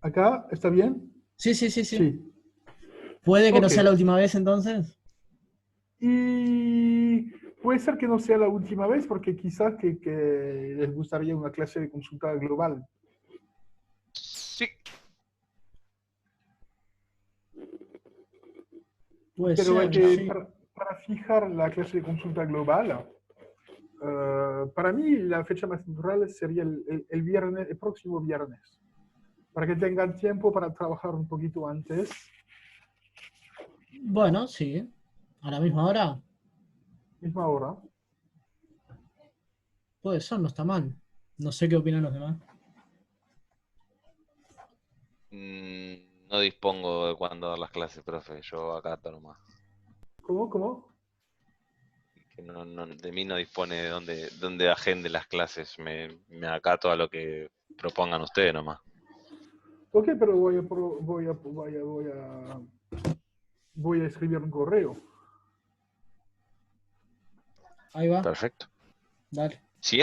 ¿Acá está bien? Sí, sí, sí, sí. Sí. ¿Puede que no Ok. sea la última vez entonces? Y puede ser que no sea la última vez porque quizás que les gustaría una clase de consulta global. Sí, Puede Pero hay ser, que, sí. para fijar la clase de consulta global, para mí la fecha más natural sería el viernes, el próximo viernes, para que tengan tiempo para trabajar un poquito antes. Bueno, sí. A la misma hora, Misma hora. puede ser, no está mal. No sé qué opinan los demás. no dispongo de cuándo dar las clases, profe. Yo acato nomás. ¿Cómo? ¿Cómo? Que de mí no dispone de dónde agende las clases. Me acato a lo que propongan ustedes nomás. Ok, pero voy a escribir un correo. Ahí va, Perfecto. dale. Si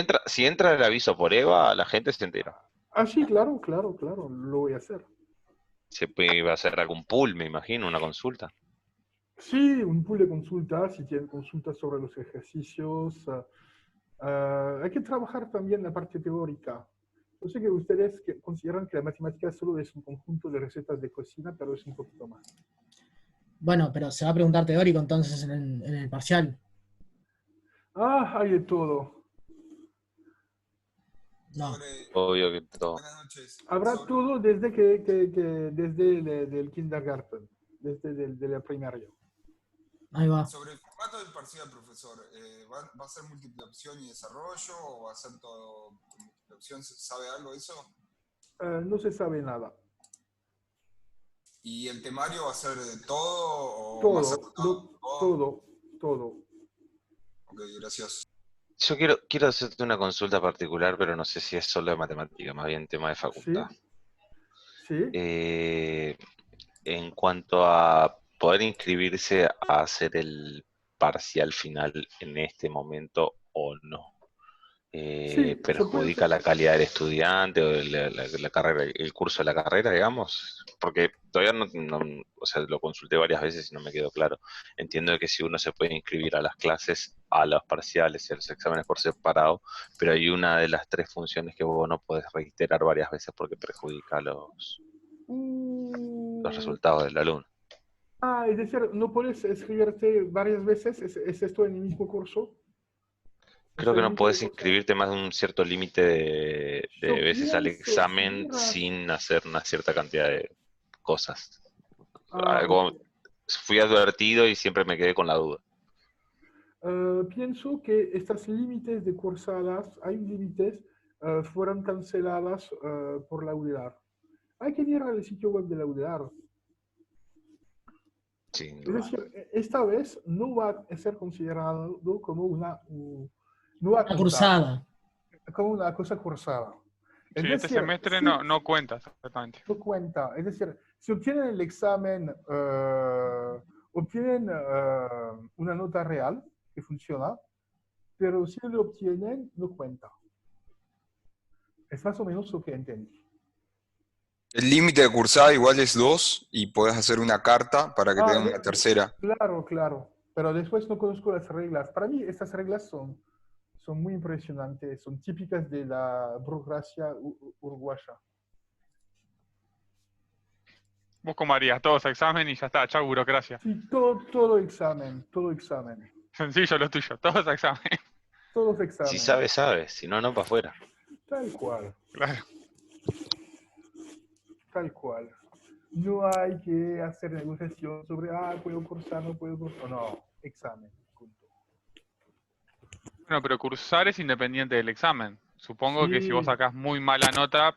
entra el aviso por EVA, la gente se entera. Ah, sí, claro, claro, claro, lo voy a hacer. Se puede hacer algún pool, me imagino, una consulta. Sí, un pool de consultas, si tienen consultas sobre los ejercicios. Hay que trabajar también la parte teórica. Yo sé que ustedes consideran que la matemática solo es un conjunto de recetas de cocina, pero es un poquito más. Bueno, pero se va a preguntar teórico entonces en el parcial. Ah, hay de todo. No. Obvio que todo. Buenas noches. Habrá todo desde desde del kindergarten, desde de la primaria. Ahí va. Sobre el formato del parcial, profesor, ¿va a ser múltiple opción y desarrollo o va a ser todo múltiple opción? ¿Sabe algo de eso? No se sabe nada. ¿Y el temario va a ser de todo o más Todo, acotado? Todo. todo, todo. Ok, gracias. Yo quiero hacerte una consulta particular, pero no sé si es solo de matemática, más bien tema de facultad. ¿Sí? ¿Sí? Eh, en cuanto a poder inscribirse a hacer el parcial final en este momento o no, Sí, se puede ¿perjudica hacer. la calidad del estudiante o de la carrera, el curso de la carrera, digamos? Porque todavía o sea, lo consulté varias veces y no me quedó claro. Entiendo que si uno se puede inscribir a las clases, a los parciales y a los exámenes por separado, pero hay una de las tres funciones que vos no podés reiterar varias veces porque perjudica los Mm, resultados del alumno. es decir, no puedes escribirte varias veces, ¿es esto en el mismo curso? ¿Es Creo el que no límite de podés curso? inscribirte más de un cierto límite de Yo veces al pienso, si examen vieras... sin hacer una cierta cantidad de cosas. Ok. Algo, fui advertido y siempre me quedé con la duda. Pienso que estas límites de cursadas, hay límites, fueron canceladas por la UDELAR. Hay que ir al sitio web de la UDELAR. Sin Es duda. decir, esta vez no va a ser considerado como no va a Una contar cursada. como una cosa cursada. Es Sí, este decir, semestre si no cuenta exactamente. no cuenta, es decir, si obtienen el examen, obtienen una nota real que funciona, pero si lo obtienen, no cuenta. Es más o menos lo que entendí. El límite de cursada igual es 2 y podés hacer una carta para que te Ah, den una tercera. claro, claro. Pero después no conozco las reglas. Para mí estas reglas son muy impresionantes, son típicas de la burocracia uruguaya. Vos cómo harías todos examen y ya está, chau burocracia. Sí, todo examen, todo examen, Sencillo lo tuyo, todos examen. todos Si examen, sabe, sabe. Si no, no, para afuera. tal cual, Claro. tal cual. No hay que hacer negociación sobre, puedo cursar, no puedo cursar. No, examen, punto. Bueno, pero cursar es independiente del examen. Supongo que si vos Sí, sacás muy mala nota,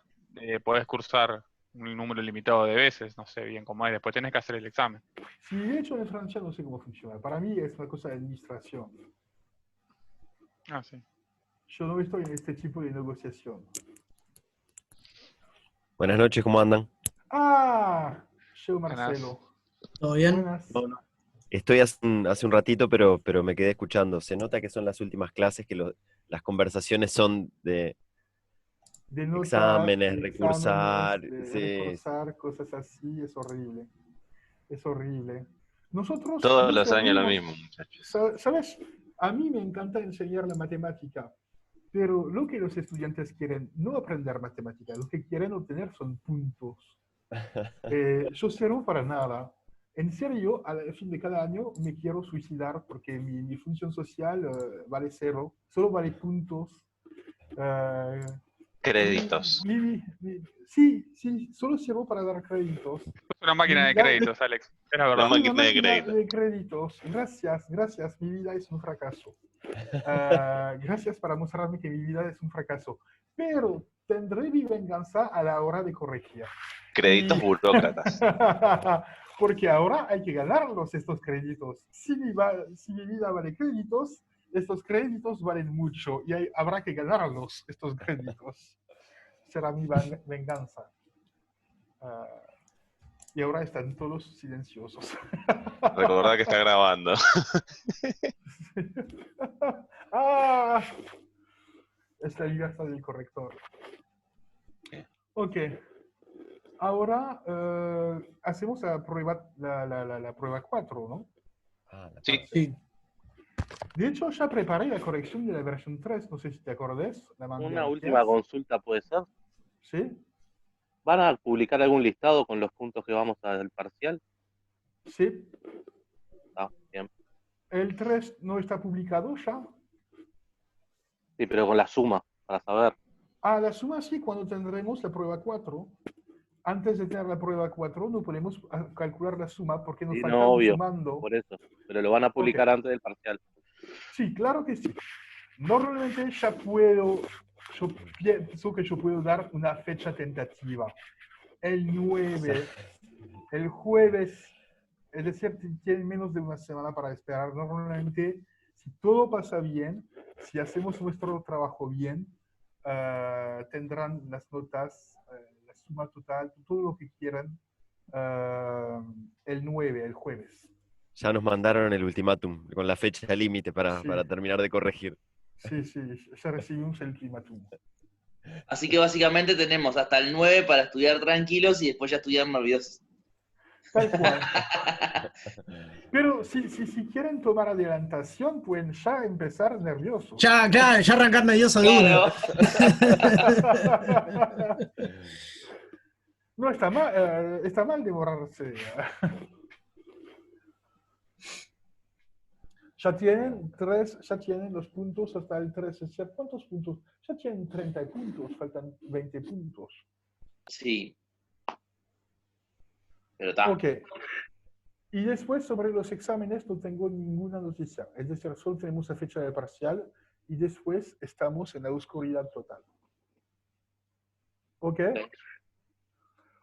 podés cursar un número limitado de veces, no sé bien cómo es, después tenés que hacer el examen. sí, de hecho en Francia no sé cómo funciona. Para mí es una cosa de administración. Ah, sí. Yo no estoy en este tipo de negociación. Buenas noches, ¿cómo andan? Yo Buenas. Marcelo. ¿Todo bien? Buenas. No, no. Estoy hace un ratito, pero me quedé escuchando. Se nota que son las últimas clases, que las conversaciones son de notas, Exámenes, de recursar, exámenes, de sí. recursar, cosas así, es horrible. Es horrible. Nosotros, Todos los nuestro años lo ritmo, mismo, muchachos. ¿sabes? A mí me encanta enseñar la matemática, pero lo que los estudiantes quieren, no aprender matemática, lo que quieren obtener son puntos. Yo sirvo para nada. En serio, al fin de cada año me quiero suicidar porque mi función social vale cero, solo vale puntos. Eh, Créditos. sí, solo sirvo para dar créditos. Es una Mi máquina de vida créditos, Alex. Es la La verdad. soy una máquina de máquina crédito. de créditos. Gracias. Mi vida es un fracaso. Gracias para mostrarme que mi vida es un fracaso. Pero tendré mi venganza a la hora de corregir. Créditos Y- burócratas. Porque ahora hay que ganarlos estos créditos. Si mi vida vale créditos, estos créditos valen mucho y habrá que ganarlos, estos créditos. Será mi venganza. Ah, y ahora están todos silenciosos. Recordá que está grabando. ¡Ah! Es la libertad del corrector. Ok. Ahora hacemos la prueba 4, ¿no? Sí. Sí. De hecho, ya preparé la corrección de la versión 3, no sé si te acordás. La mandé Una antes. última consulta puede ser. ¿Sí? ¿Van a publicar algún listado con los puntos que vamos al parcial? Sí. Ah, bien. El 3 no está publicado ya. Sí, pero con la suma, para saber. La suma sí, cuando tendremos la prueba 4. Antes de tener la prueba 4 no podemos calcular la suma porque nos Sí, falta no, un obvio, sumando. por eso. Pero lo van a publicar Ok. antes del parcial. Sí, claro que sí. Normalmente ya yo pienso que yo puedo dar una fecha tentativa. El 9, el jueves, es decir, tienen menos de una semana para esperar. Normalmente, si todo pasa bien, si hacemos nuestro trabajo bien, tendrán las notas, la suma total, todo lo que quieran, el 9, el jueves. Ya nos mandaron el ultimátum con la fecha límite para Sí. terminar de corregir. Sí, ya recibimos el ultimátum. Así que básicamente tenemos hasta el 9 para estudiar tranquilos y después ya estudiar nerviosos. Tal cual. Pero si quieren tomar adelantación, pueden ya empezar nerviosos. Ya, claro, ya arrancar nervioso de uno. Claro. No está mal demorarse. Ya tienen los puntos hasta el 13. ¿Cuántos puntos? Ya tienen 30 puntos, faltan 20 puntos. Sí. Pero está. Ok. Y después sobre los exámenes no tengo ninguna noticia. Es decir, solo tenemos la fecha de parcial y después estamos en la oscuridad total. ¿Ok?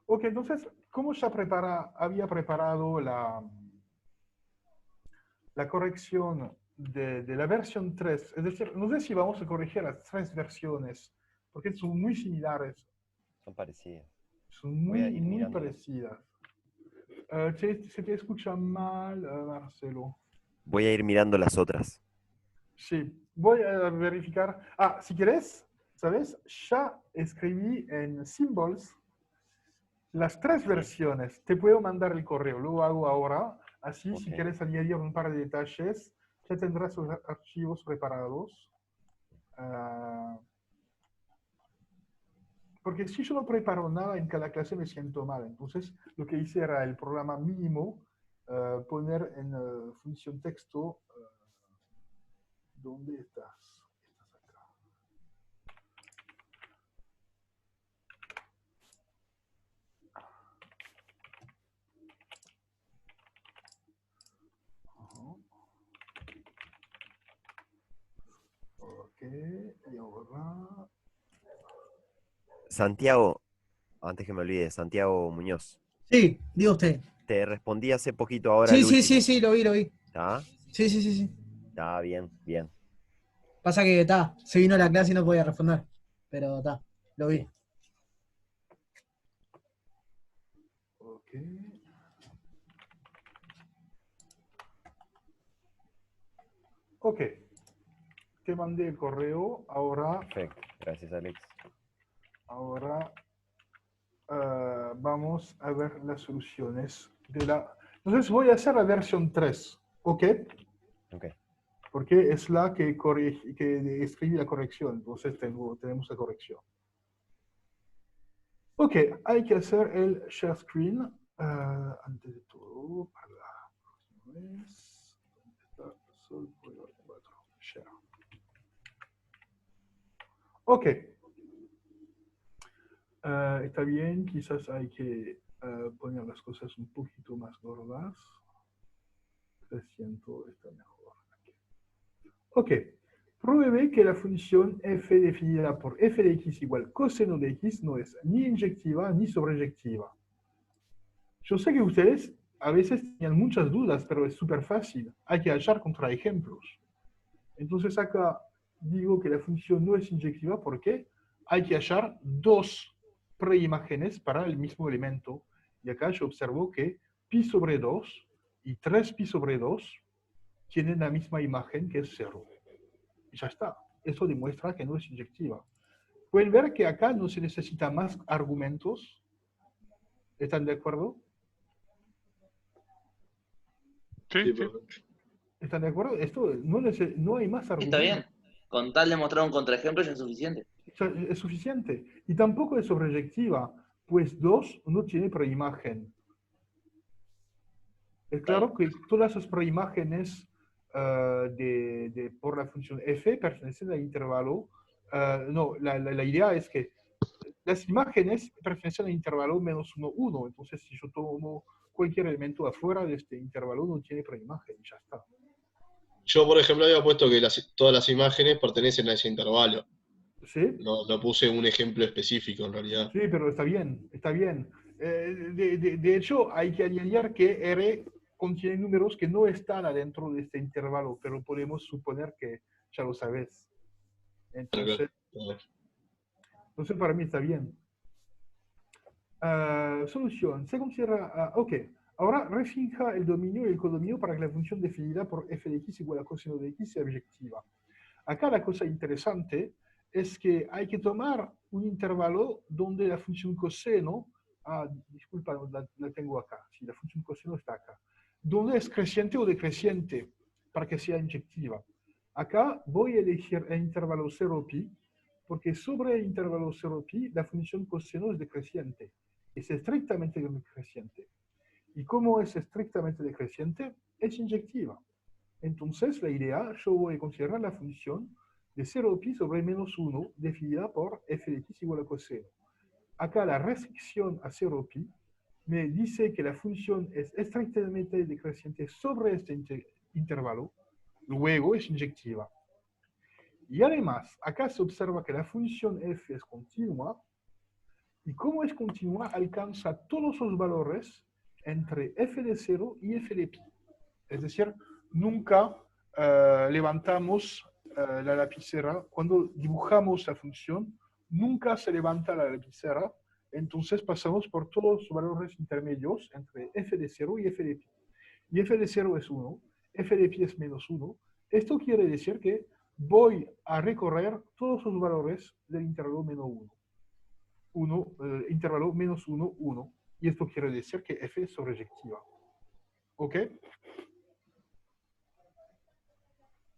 Ok, entonces, ¿cómo ya había preparado la corrección de la versión 3? Es decir, no sé si vamos a corregir las 3 versiones, porque son muy similares. Son parecidas. Son Voy a muy, ir muy mirándolas. parecidas. Se te escucha mal, Marcelo. Voy a ir mirando las otras. Sí, voy a verificar. Si querés, ¿sabes? Ya escribí en Symbols las 3 versiones. Te puedo mandar el correo, lo hago ahora. Así, si Ok. quieres añadir un par de detalles, ya tendrás los archivos preparados. Porque si yo no preparo nada en cada clase me siento mal. Entonces, lo que hice era el programa mínimo, poner en función texto. ¿Dónde estás? Estás acá. Ok, y ahora... Santiago, antes que me olvide, Santiago Muñoz. Sí, diga usted. Te respondí hace poquito ahora Sí, el sí, último. sí, lo vi. ¿Está? Sí. Está bien, bien. Pasa que se vino a la clase y no podía responder. Pero lo vi. Sí. Ok. Ok. Te mandé el correo. Ahora Perfecto. Gracias, Alex. ahora vamos a ver las soluciones de la... Entonces voy a hacer la versión 3, ¿ok? Ok. Porque es la que escribe la corrección, entonces tenemos la corrección. Ok, hay que hacer el share screen. Antes de todo, para la próxima vez, ¿dónde está? Sol Power 4, share. Ok. Está bien, quizás hay que poner las cosas un poquito más gordas. 300 está mejor. Aquí. Ok. Pruebe que la función f definida por f de x igual coseno de x no es ni inyectiva ni sobreyectiva. Yo sé que ustedes a veces tenían muchas dudas, pero es súper fácil. Hay que hallar contraejemplos. Entonces acá digo que la función no es inyectiva porque hay que hallar dos preimágenes para el mismo elemento. Y acá yo observo que pi sobre 2 y 3pi sobre 2 tienen la misma imagen que es 0. Y ya está. Eso demuestra que no es inyectiva. Pueden ver que acá no se necesitan más argumentos. ¿Están de acuerdo? Sí, sí. ¿Están de acuerdo? Esto no hay más Está argumentos. bien. Con tal de mostrar un contraejemplo ya es suficiente. Es suficiente. Y tampoco es sobreyectiva, pues 2 no tiene preimagen. Es claro que todas las preimágenes por la función f pertenecen al intervalo. No, la idea es que las imágenes pertenecen al intervalo menos 1, 1. Entonces, si yo tomo cualquier elemento afuera de este intervalo, no tiene preimagen, ya está. Yo, por ejemplo, había puesto que todas las imágenes pertenecen a ese intervalo. ¿Sí? No puse un ejemplo específico, en realidad. Sí, pero está bien, está bien. De hecho, hay que añadir que R contiene números que no están adentro de este intervalo, pero podemos suponer que ya lo sabes. Entonces, para mí está bien. Solución. Se considera... ok. Ahora refinja el dominio y el codominio para que la función definida por f de x igual a coseno de x sea objetiva. Acá la cosa interesante es que hay que tomar un intervalo donde la función coseno, disculpa, la tengo acá, sí, la función coseno está acá, donde es creciente o decreciente para que sea inyectiva. Acá voy a elegir el intervalo 0pi, porque sobre el intervalo 0pi la función coseno es decreciente, es estrictamente decreciente. Y como es estrictamente decreciente, es inyectiva. Entonces, la idea, yo voy a considerar la función de 0pi sobre menos 1 definida por f de x igual a coseno. Acá la restricción a 0pi me dice que la función es estrictamente decreciente sobre este intervalo, luego es inyectiva. Y además, acá se observa que la función f es continua, y como es continua, alcanza todos los valores entre f de 0 y f de pi. Es decir, nunca levantamos la lapicera. Cuando dibujamos la función, nunca se levanta la lapicera. Entonces pasamos por todos los valores intermedios entre f de 0 y f de pi. Y f de 0 es 1, f de pi es menos 1. Esto quiere decir que voy a recorrer todos los valores del intervalo menos 1. Intervalo menos 1, 1. Y esto quiere decir que f es sobreyectiva. ¿Ok?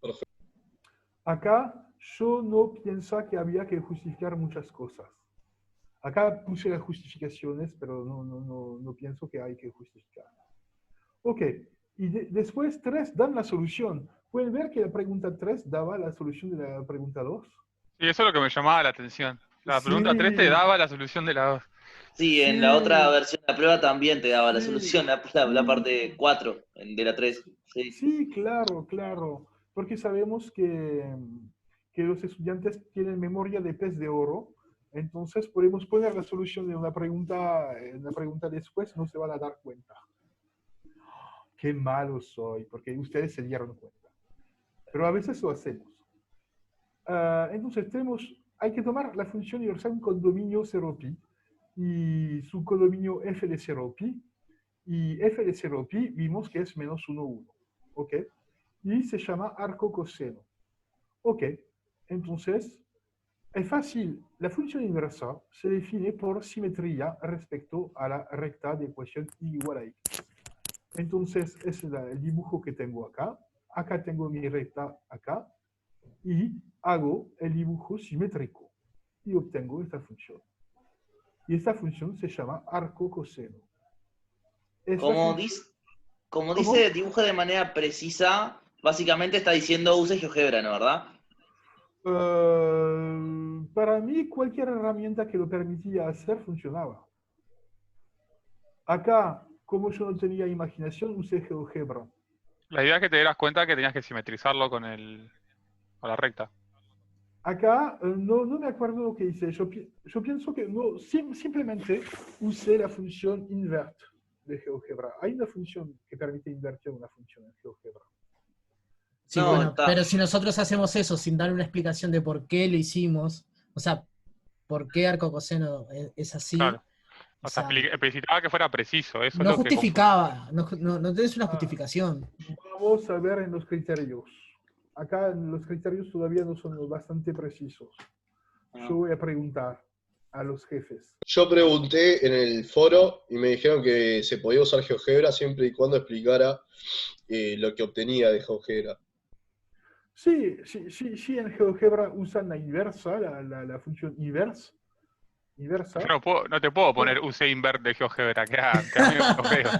Perfecto. Acá yo no pienso que había que justificar muchas cosas. Acá puse las justificaciones, pero no pienso que hay que justificar. Ok, y después 3 dan la solución. ¿Pueden ver que la pregunta 3 daba la solución de la pregunta 2? Sí, eso es lo que me llamaba la atención. La pregunta 3 te Sí. daba la solución de la 2. Sí, en Sí. la otra versión de la prueba también te daba la Sí. solución, la parte 4 de la 3. Sí. Sí, claro, claro. Porque sabemos que los estudiantes tienen memoria de pez de oro. Entonces podemos poner la solución de una pregunta después, no se van a dar cuenta. Qué malo soy, porque ustedes se dieron cuenta. Pero a veces lo hacemos. Entonces hay que tomar la función universal con dominio 0pi y su codominio f de 0pi. Y f de 0pi vimos que es menos 1, 1. ¿Ok? Y se llama arco coseno. Ok. Entonces, Es fácil. La función inversa se define por simetría respecto a la recta de ecuación y igual a x. Entonces, es el dibujo que tengo acá. Acá tengo mi recta acá. Y hago el dibujo simétrico. Y obtengo esta función. Y esta función se llama arco coseno. Esta Como función- dice, como ¿Cómo? dice, dibuja de manera precisa, básicamente está diciendo use GeoGebra, ¿no? ¿Verdad? Para mí, cualquier herramienta que lo permitía hacer funcionaba. Acá, como yo no tenía imaginación, usé GeoGebra. La idea es que te dieras cuenta que tenías que simetrizarlo con la recta. Acá no me acuerdo lo que hice. Yo pienso que no, simplemente usé la función invert de GeoGebra. Hay una función que permite invertir una función en GeoGebra. Sí, No, bueno, está. pero si nosotros hacemos eso sin dar una explicación de por qué lo hicimos, o sea, por qué arco coseno es así, Claro. o O sea, sea, especificaba que fuera preciso. Eso es no lo que justificaba, no tenés una Ah. justificación. Vamos a ver en los criterios. Acá los criterios todavía no son bastante precisos. Yo voy a preguntar a los jefes. Yo pregunté en el foro y me dijeron que se podía usar GeoGebra siempre y cuando explicara lo que obtenía de GeoGebra. Sí, en GeoGebra usan la inversa, la función inversa. Yo no te puedo poner use invert de GeoGebra, queda medio feo.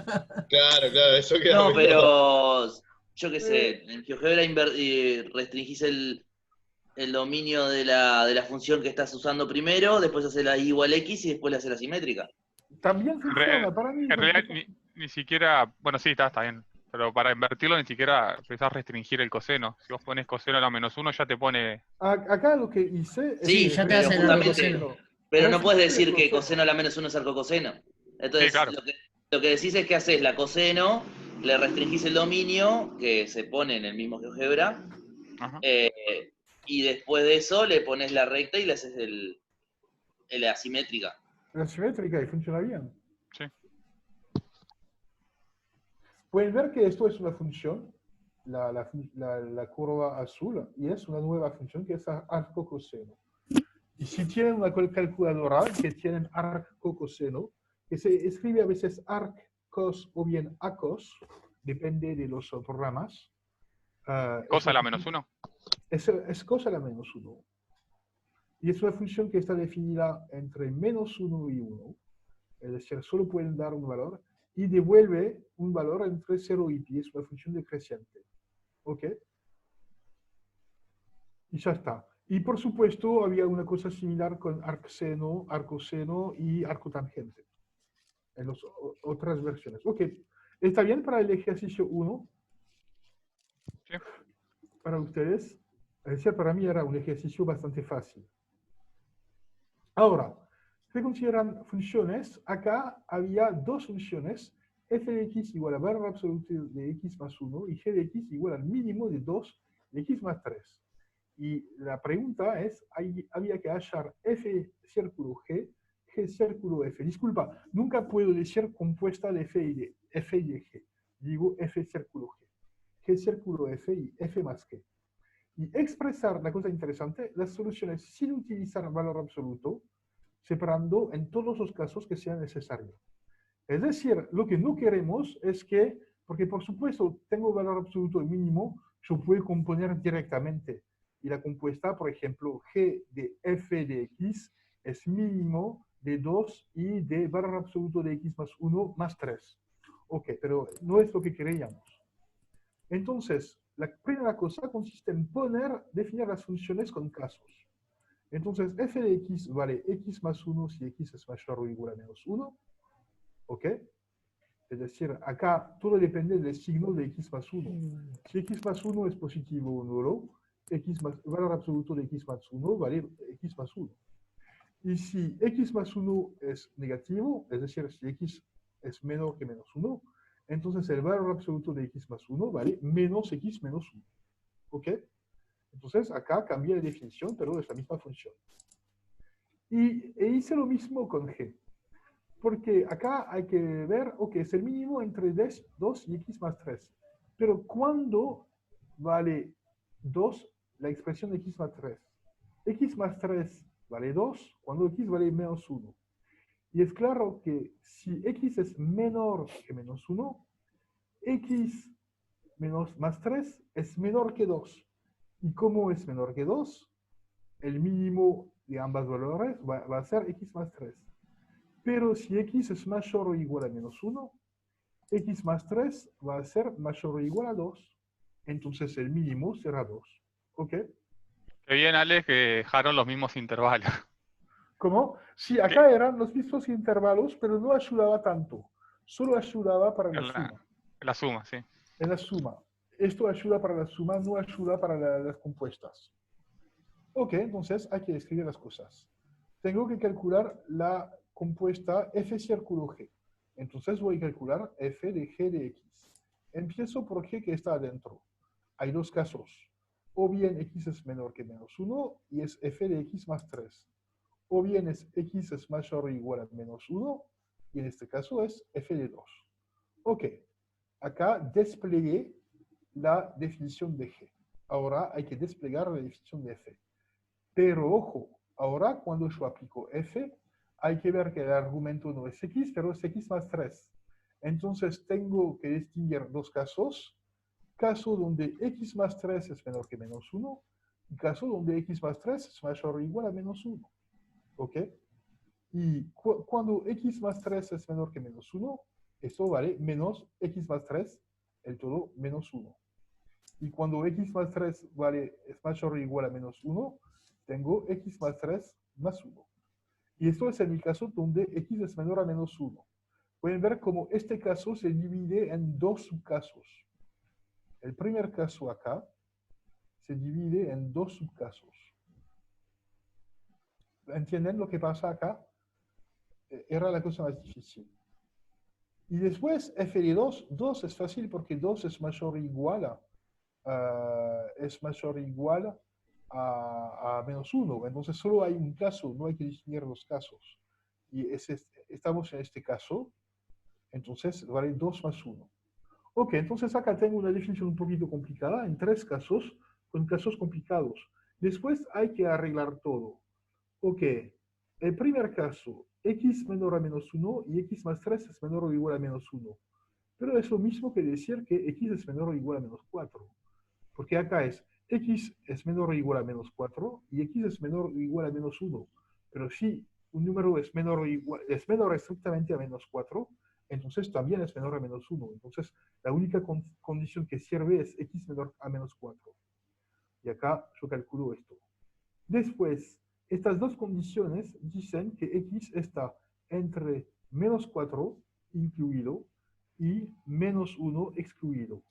Claro, eso queda No, medio- pero yo qué sé, en GeoGebra restringís el dominio de la función que estás usando primero, después haces la y igual x y después le haces la simétrica. También funciona para mí. En realidad ni siquiera, bueno, sí, está bien. Pero para invertirlo ni siquiera precisás restringir el coseno. Si vos pones coseno a la -1 ya te pone... Acá lo que hice es Sí, Sí, ya te pero hace el justamente, coseno. pero no puedes decir que coseno a la -1 es arco coseno. Entonces, Sí, claro. lo que decís es que haces la coseno, le restringís el dominio, que se pone en el mismo GeoGebra, Ajá. y después de eso le pones la recta y le haces la simétrica. La simétrica y funciona bien. Sí. Pueden ver que esto es una función, la curva azul, y es una nueva función que es arco coseno. Y si tienen una calculadora que tienen arco coseno, que se escribe a veces arc cos o bien acos, depende de los programas. Cosa a la -1. Es cosa a la -1. Y es una función que está definida entre -1 y 1. Es decir, solo pueden dar un valor y devuelve un valor entre 0 y pi. Es una función decreciente. ¿Ok? Y ya está. Y por supuesto, había una cosa similar con arcseno, arcoseno y arcotangente. En las otras versiones. Ok. ¿Está bien para el ejercicio 1? Sí. Para ustedes. Es decir, para mí era un ejercicio bastante fácil. Ahora, se consideran funciones. Acá había dos funciones. F de x igual a valor absoluto de x más 1 y g de x igual al mínimo de 2 de x más 3. Y la pregunta es, había que hallar f círculo g, g círculo f. Disculpa, nunca puedo decir compuesta de f y de g. Digo f círculo g. G círculo f y f más g. Y expresar la cosa interesante, las soluciones sin utilizar valor absoluto, separando en todos los casos que sea necesario. Es decir, lo que no queremos es que, porque por supuesto tengo valor absoluto y mínimo, yo puedo componer directamente. Y la compuesta, por ejemplo, g de f de x es mínimo de 2 y de valor absoluto de x más 1 más 3. Ok, pero no es lo que queríamos. Entonces, la primera cosa consiste en definir las funciones con casos. Entonces, f de x vale x más 1 si x es mayor o igual a menos 1. ¿Ok? Es decir, acá todo depende del signo de x más 1. Si x más 1 es positivo o nulo, valor absoluto de x más 1 vale x más 1. Y si x más 1 es negativo, es decir, si x es menor que menos 1, entonces el valor absoluto de x más 1 vale menos x menos 1. ¿Ok? Entonces acá cambia la definición, pero es la misma función. E hice lo mismo con g. Porque acá hay que ver, ok, es el mínimo entre 2 y x más 3. Pero ¿cuándo vale 2 la expresión de x más 3? X más 3 vale 2, cuando x vale menos 1. Y es claro que si x es menor que menos 1, x más 3 es menor que 2. Y como es menor que 2, el mínimo de ambas valores va a ser x más 3. Pero si x es mayor o igual a menos 1, x más 3 va a ser mayor o igual a 2. Entonces el mínimo será 2. ¿Ok? Qué bien, Alex, que dejaron los mismos intervalos. ¿Cómo? Sí, acá eran los mismos intervalos, pero no ayudaba tanto. Solo ayudaba para la suma. La suma, sí. En la suma. Esto ayuda para la suma, no ayuda para las compuestas. Ok, entonces hay que escribir las cosas. Tengo que calcular la compuesta f círculo g. Entonces voy a calcular f de g de x. Empiezo por g que está adentro. Hay dos casos. O bien x es menor que menos 1 y es f de x más 3. O bien x es mayor o igual a menos 1 y en este caso es f de 2. Ok, acá desplegué la definición de g. Ahora hay que desplegar la definición de f. Pero ojo, ahora cuando yo aplico f, hay que ver que el argumento no es x, pero es x más 3. Entonces tengo que distinguir dos casos. Caso donde x más 3 es menor que menos 1 y caso donde x más 3 es mayor o igual a menos 1. ¿Ok? Y cuando x más 3 es menor que menos 1, esto vale menos x más 3, el todo menos 1. Y cuando x más 3 es mayor o igual a menos 1, tengo x más 3 más 1. Y esto es en el caso donde x es menor a menos 1. Pueden ver cómo este caso se divide en dos subcasos. El primer caso acá se divide en dos subcasos. ¿Entienden lo que pasa acá? Era la cosa más difícil. Y después f de 2, 2 es fácil porque 2 es mayor o igual a menos 1. Entonces solo hay un caso, no hay que distinguir los casos. Y estamos en este caso, entonces vale 2 más 1. Ok, entonces acá tengo una definición un poquito complicada en tres casos, con casos complicados. Después hay que arreglar todo. Ok, el primer caso, x menor a menos 1 y x más 3 es menor o igual a menos 1. Pero es lo mismo que decir que x es menor o igual a menos 4. Porque acá es x es menor o igual a menos 4 y x es menor o igual a menos 1. Pero si un número es menor estrictamente a menos 4, entonces también es menor a menos 1. Entonces la única condición que sirve es x menor a menos 4. Y acá yo calculo esto. Después, estas dos condiciones dicen que x está entre menos 4 incluido y menos 1 excluido.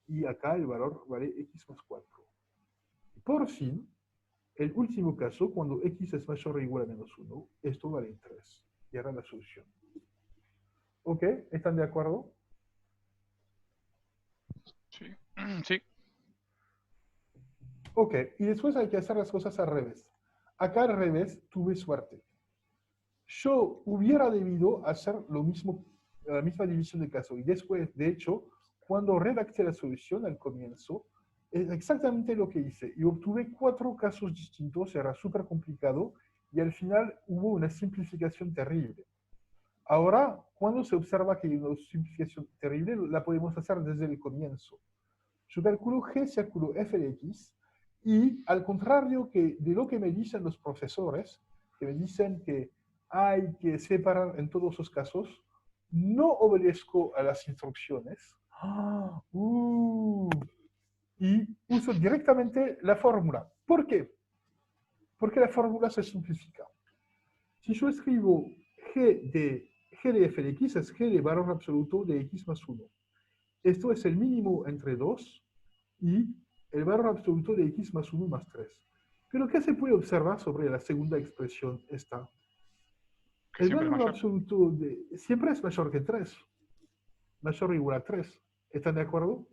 Y acá el valor vale x más 4. Por fin, el último caso, cuando x es mayor o igual a menos 1, esto vale 3. Y era la solución. ¿Ok? ¿Están de acuerdo? Sí. Sí. Ok, y después hay que hacer las cosas al revés. Acá al revés tuve suerte. Yo hubiera debido hacer lo mismo, la misma división de caso. Y después, de hecho, cuando redacté la solución al comienzo, es exactamente lo que hice. Y obtuve 4 casos distintos, era súper complicado, y al final hubo una simplificación terrible. Ahora, cuando se observa que hay una simplificación terrible, la podemos hacer desde el comienzo. Yo calculo g círculo f de x, y al contrario de lo que me dicen los profesores, que me dicen que hay que separar en todos los casos, no obedezco a las instrucciones y uso directamente la fórmula. ¿Por qué? Porque la fórmula se simplifica. Si yo escribo g de f de x, es g de valor absoluto de x más 1. Esto es el mínimo entre 2 y el valor absoluto de x más 1 más 3. Pero ¿qué se puede observar sobre la segunda expresión esta? El valor absoluto siempre es mayor que 3. Mayor o igual a 3. ¿Están de acuerdo?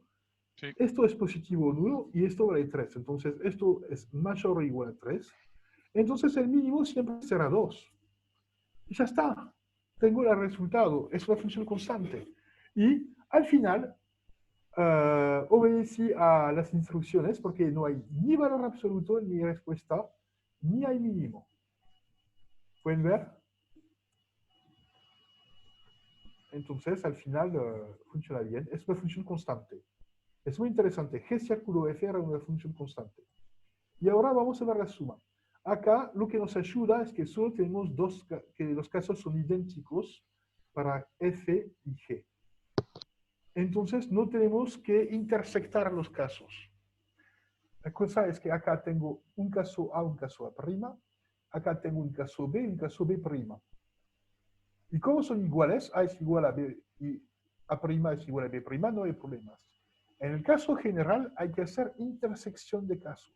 Sí. Esto es positivo nulo y esto vale 3. Entonces esto es mayor o igual a 3. Entonces el mínimo siempre será 2. Y ya está. Tengo el resultado. Es una función constante. Y al final obedecí a las instrucciones porque no hay ni valor absoluto ni respuesta, ni hay mínimo. ¿Pueden ver? Entonces, al final funciona bien. Es una función constante. Es muy interesante. G círculo F era una función constante. Y ahora vamos a ver la suma. Acá lo que nos ayuda es que solo tenemos que los casos son idénticos para F y G. Entonces no tenemos que intersectar los casos. La cosa es que acá tengo un caso A, un caso A', acá tengo un caso B y un caso B'. Y como son iguales, A es igual a B y A' es igual a B', no hay problemas. En el caso general hay que hacer intersección de casos.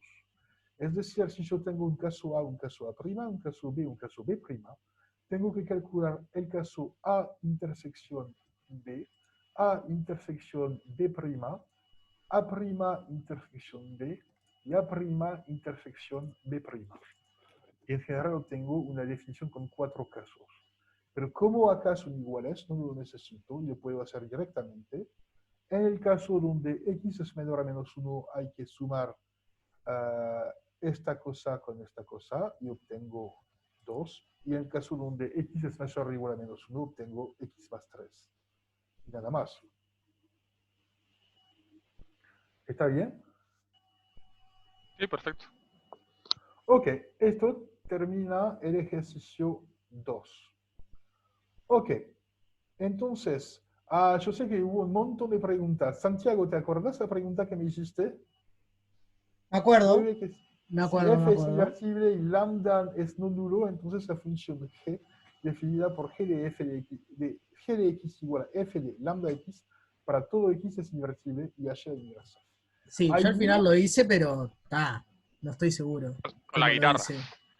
Es decir, si yo tengo un caso A, un caso A', un caso B, un caso B', tengo que calcular el caso A intersección B, A intersección B', A' intersección B y A' intersección B'. Y en general obtengo una definición con 4 casos. Pero como acá son iguales, no lo necesito, yo puedo hacer directamente. En el caso donde x es menor a menos 1, hay que sumar esta cosa con esta cosa y obtengo 2. Y en el caso donde x es mayor o igual a menos 1, obtengo x más 3. Y nada más. ¿Está bien? Sí, perfecto. Ok, esto termina el ejercicio 2. Ok, entonces, yo sé que hubo un montón de preguntas. Santiago, ¿te acuerdas la pregunta que me hiciste? Me acuerdo. Que Me si acuerdo, f me es acuerdo. invertible y lambda es no nulo, entonces la función g definida por g de f de x igual a f de lambda x para todo x es invertible y h es inversa. Sí, yo al final lo hice, pero no estoy seguro. Con la guitarra.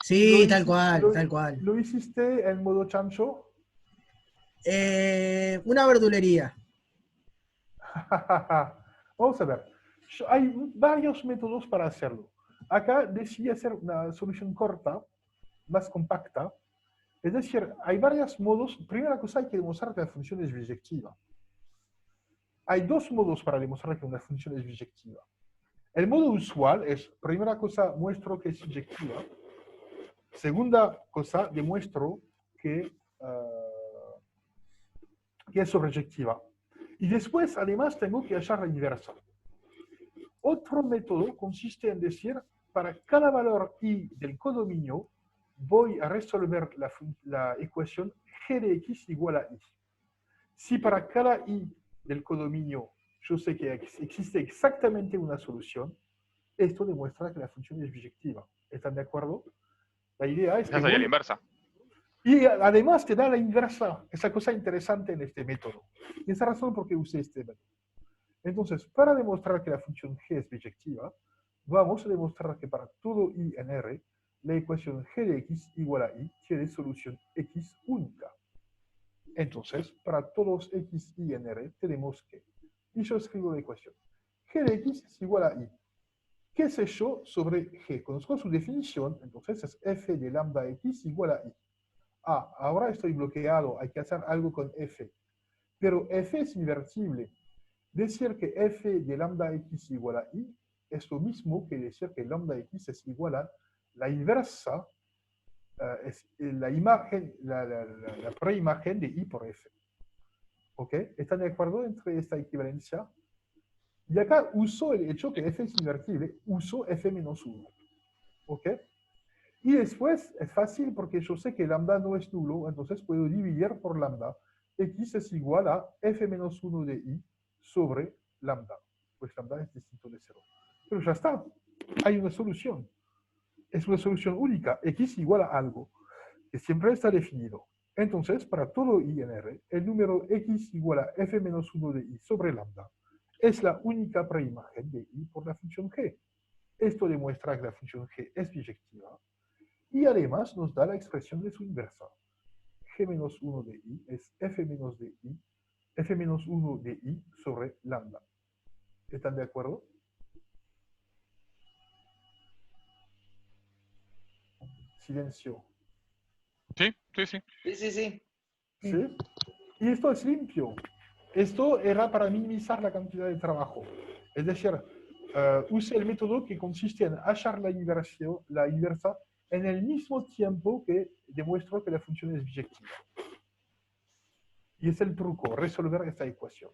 Sí, tal cual, tal cual. ¿Lo hiciste en modo chancho? Una verdulería. Vamos a ver. Hay varios métodos para hacerlo. Acá decidí hacer una solución corta, más compacta. Es decir, hay varios modos. Primera cosa, hay que demostrar que la función es biyectiva. Hay 2 modos para demostrar que una función es biyectiva. El modo usual es, primera cosa, muestro que es biyectiva. Segunda cosa, demuestro que es sobreyectiva. Y después, además, tengo que hallar la inversa. Otro método consiste en decir, para cada valor i del codominio, voy a resolver la ecuación g de x igual a i. Si para cada i del codominio yo sé que existe exactamente una solución, esto demuestra que la función es biyectiva. ¿Están de acuerdo? La idea es que... Esa sería la inversa. Y además te da la inversa, esa cosa interesante en este método. Y esa razón por qué usé este método. Entonces, para demostrar que la función g es biyectiva, vamos a demostrar que para todo i en R, la ecuación g de x igual a i tiene solución x única. Entonces, para todos x, y en R, tenemos que, y yo escribo la ecuación, g de x es igual a i. ¿Qué sé yo sobre g? Conozco su definición, entonces es f de lambda x igual a i. Ahora estoy bloqueado, hay que hacer algo con f. Pero f es invertible. Decir que f de lambda x igual a i es lo mismo que decir que lambda x es igual a la inversa, es la imagen, la preimagen de i por f. ¿Ok? ¿Están de acuerdo entre esta equivalencia? Y acá uso el hecho que f es invertible, uso f menos 1. ¿Ok? Y después es fácil porque yo sé que lambda no es nulo, entonces puedo dividir por lambda. X es igual a f menos 1 de i sobre lambda. Pues lambda es distinto de 0. Pero ya está. Hay una solución. Es una solución única. X igual a algo, que siempre está definido. Entonces, para todo i en R, el número x igual a f menos 1 de i sobre lambda es la única preimagen de i por la función g. Esto demuestra que la función g es biyectiva. Y además nos da la expresión de su inversa. G menos 1 de i es f menos 1 de i sobre lambda. ¿Están de acuerdo? Silencio. Sí, sí, sí. Sí, sí, sí. ¿Sí? Y esto es limpio. Esto era para minimizar la cantidad de trabajo. Es decir, use el método que consiste en hallar la inversa en el mismo tiempo que demuestro que la función es biyectiva. Y es el truco, resolver esta ecuación.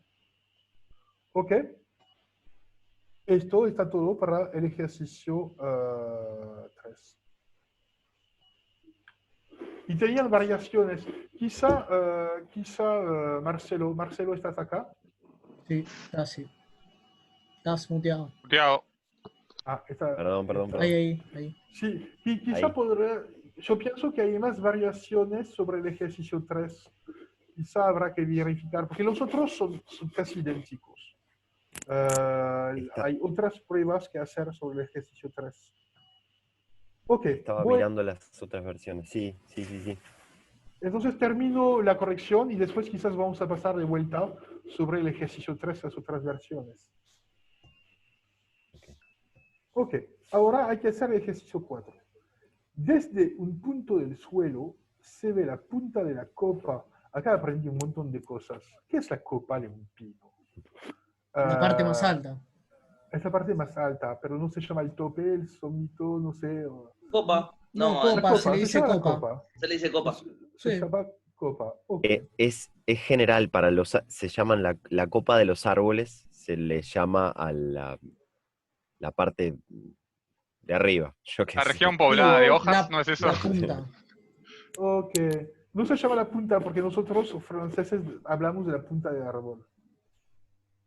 ¿Ok? Esto está todo para el ejercicio 3. Y tenían variaciones. Quizá Marcelo, ¿estás acá? Sí, casi. Estás muteado. Muteado. Ah, Perdón. Ahí. Sí, y quizá Ahí. yo pienso que hay más variaciones sobre el ejercicio 3. Quizá habrá que verificar, porque los otros son casi idénticos. Hay otras pruebas que hacer sobre el ejercicio 3. Ok, Estaba mirando las otras versiones. Sí. entonces termino la corrección y después quizás vamos a pasar de vuelta sobre el ejercicio 3, las otras versiones. Ok, ahora hay que hacer el ejercicio 4. Desde un punto del suelo se ve la punta de la copa. Acá aprendí un montón de cosas. ¿Qué es la copa de un pino? La parte más alta. Es la parte más alta, pero no se llama el tope, el somito, no sé. Copa. No, No, copa, La se le dice llama la copa. se le dice copa. Se Sí. llama copa. Ok. Es general para se llaman la copa de los árboles, se le llama a la parte de arriba. Yo qué La sé. región poblada de hojas, La, ¿no es eso? la punta. Ok. No se llama la punta porque nosotros, los franceses, hablamos de la punta del árbol.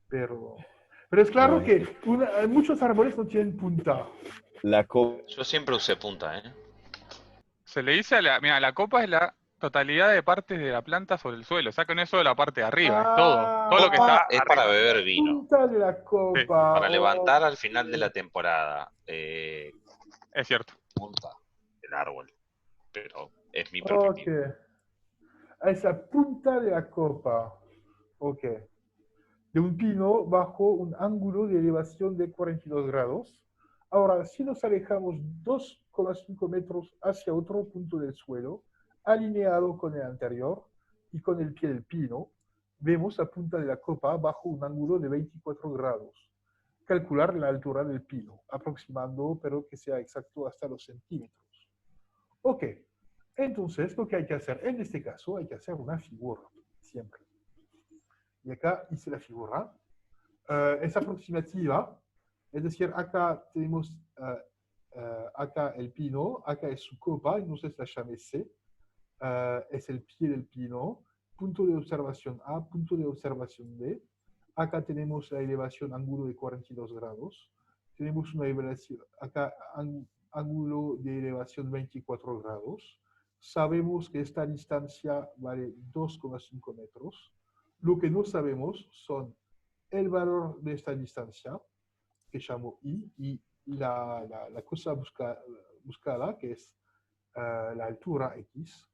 Pero es claro que muchos árboles no tienen punta. Yo siempre usé punta, ¿eh? Se le dice mira, la copa es la totalidad de partes de la planta sobre el suelo. O sea que no es solo la parte de arriba, es todo. Todo lo que Copa está es para arriba. beber vino, Punta de la copa. para levantar al ok. final de la temporada. Es cierto. Punta del árbol. Pero es mi Ok. perspectiva. Es la punta de la copa. Ok. De un pino bajo un ángulo de elevación de 42 grados. Ahora, si nos alejamos 2,5 metros hacia otro punto del suelo, alineado con el anterior y con el pie del pino, vemos la punta de la copa bajo un ángulo de 24 grados. Calcular la altura del pino, aproximando, pero que sea exacto hasta los centímetros. Ok, entonces lo que hay que hacer, en este caso, hay que hacer una figura, siempre. Y acá hice la figura. Es aproximativa, es decir, acá tenemos acá el pino, acá es su copa, entonces la llamé C, es el pie del pino, punto de observación A, punto de observación B, acá tenemos la elevación ángulo de 42 grados, tenemos una elevación, acá ángulo de elevación 24 grados, sabemos que esta distancia vale 2,5 metros, lo que no sabemos son el valor de esta distancia, que llamo I, y la cosa buscada, que es la altura X,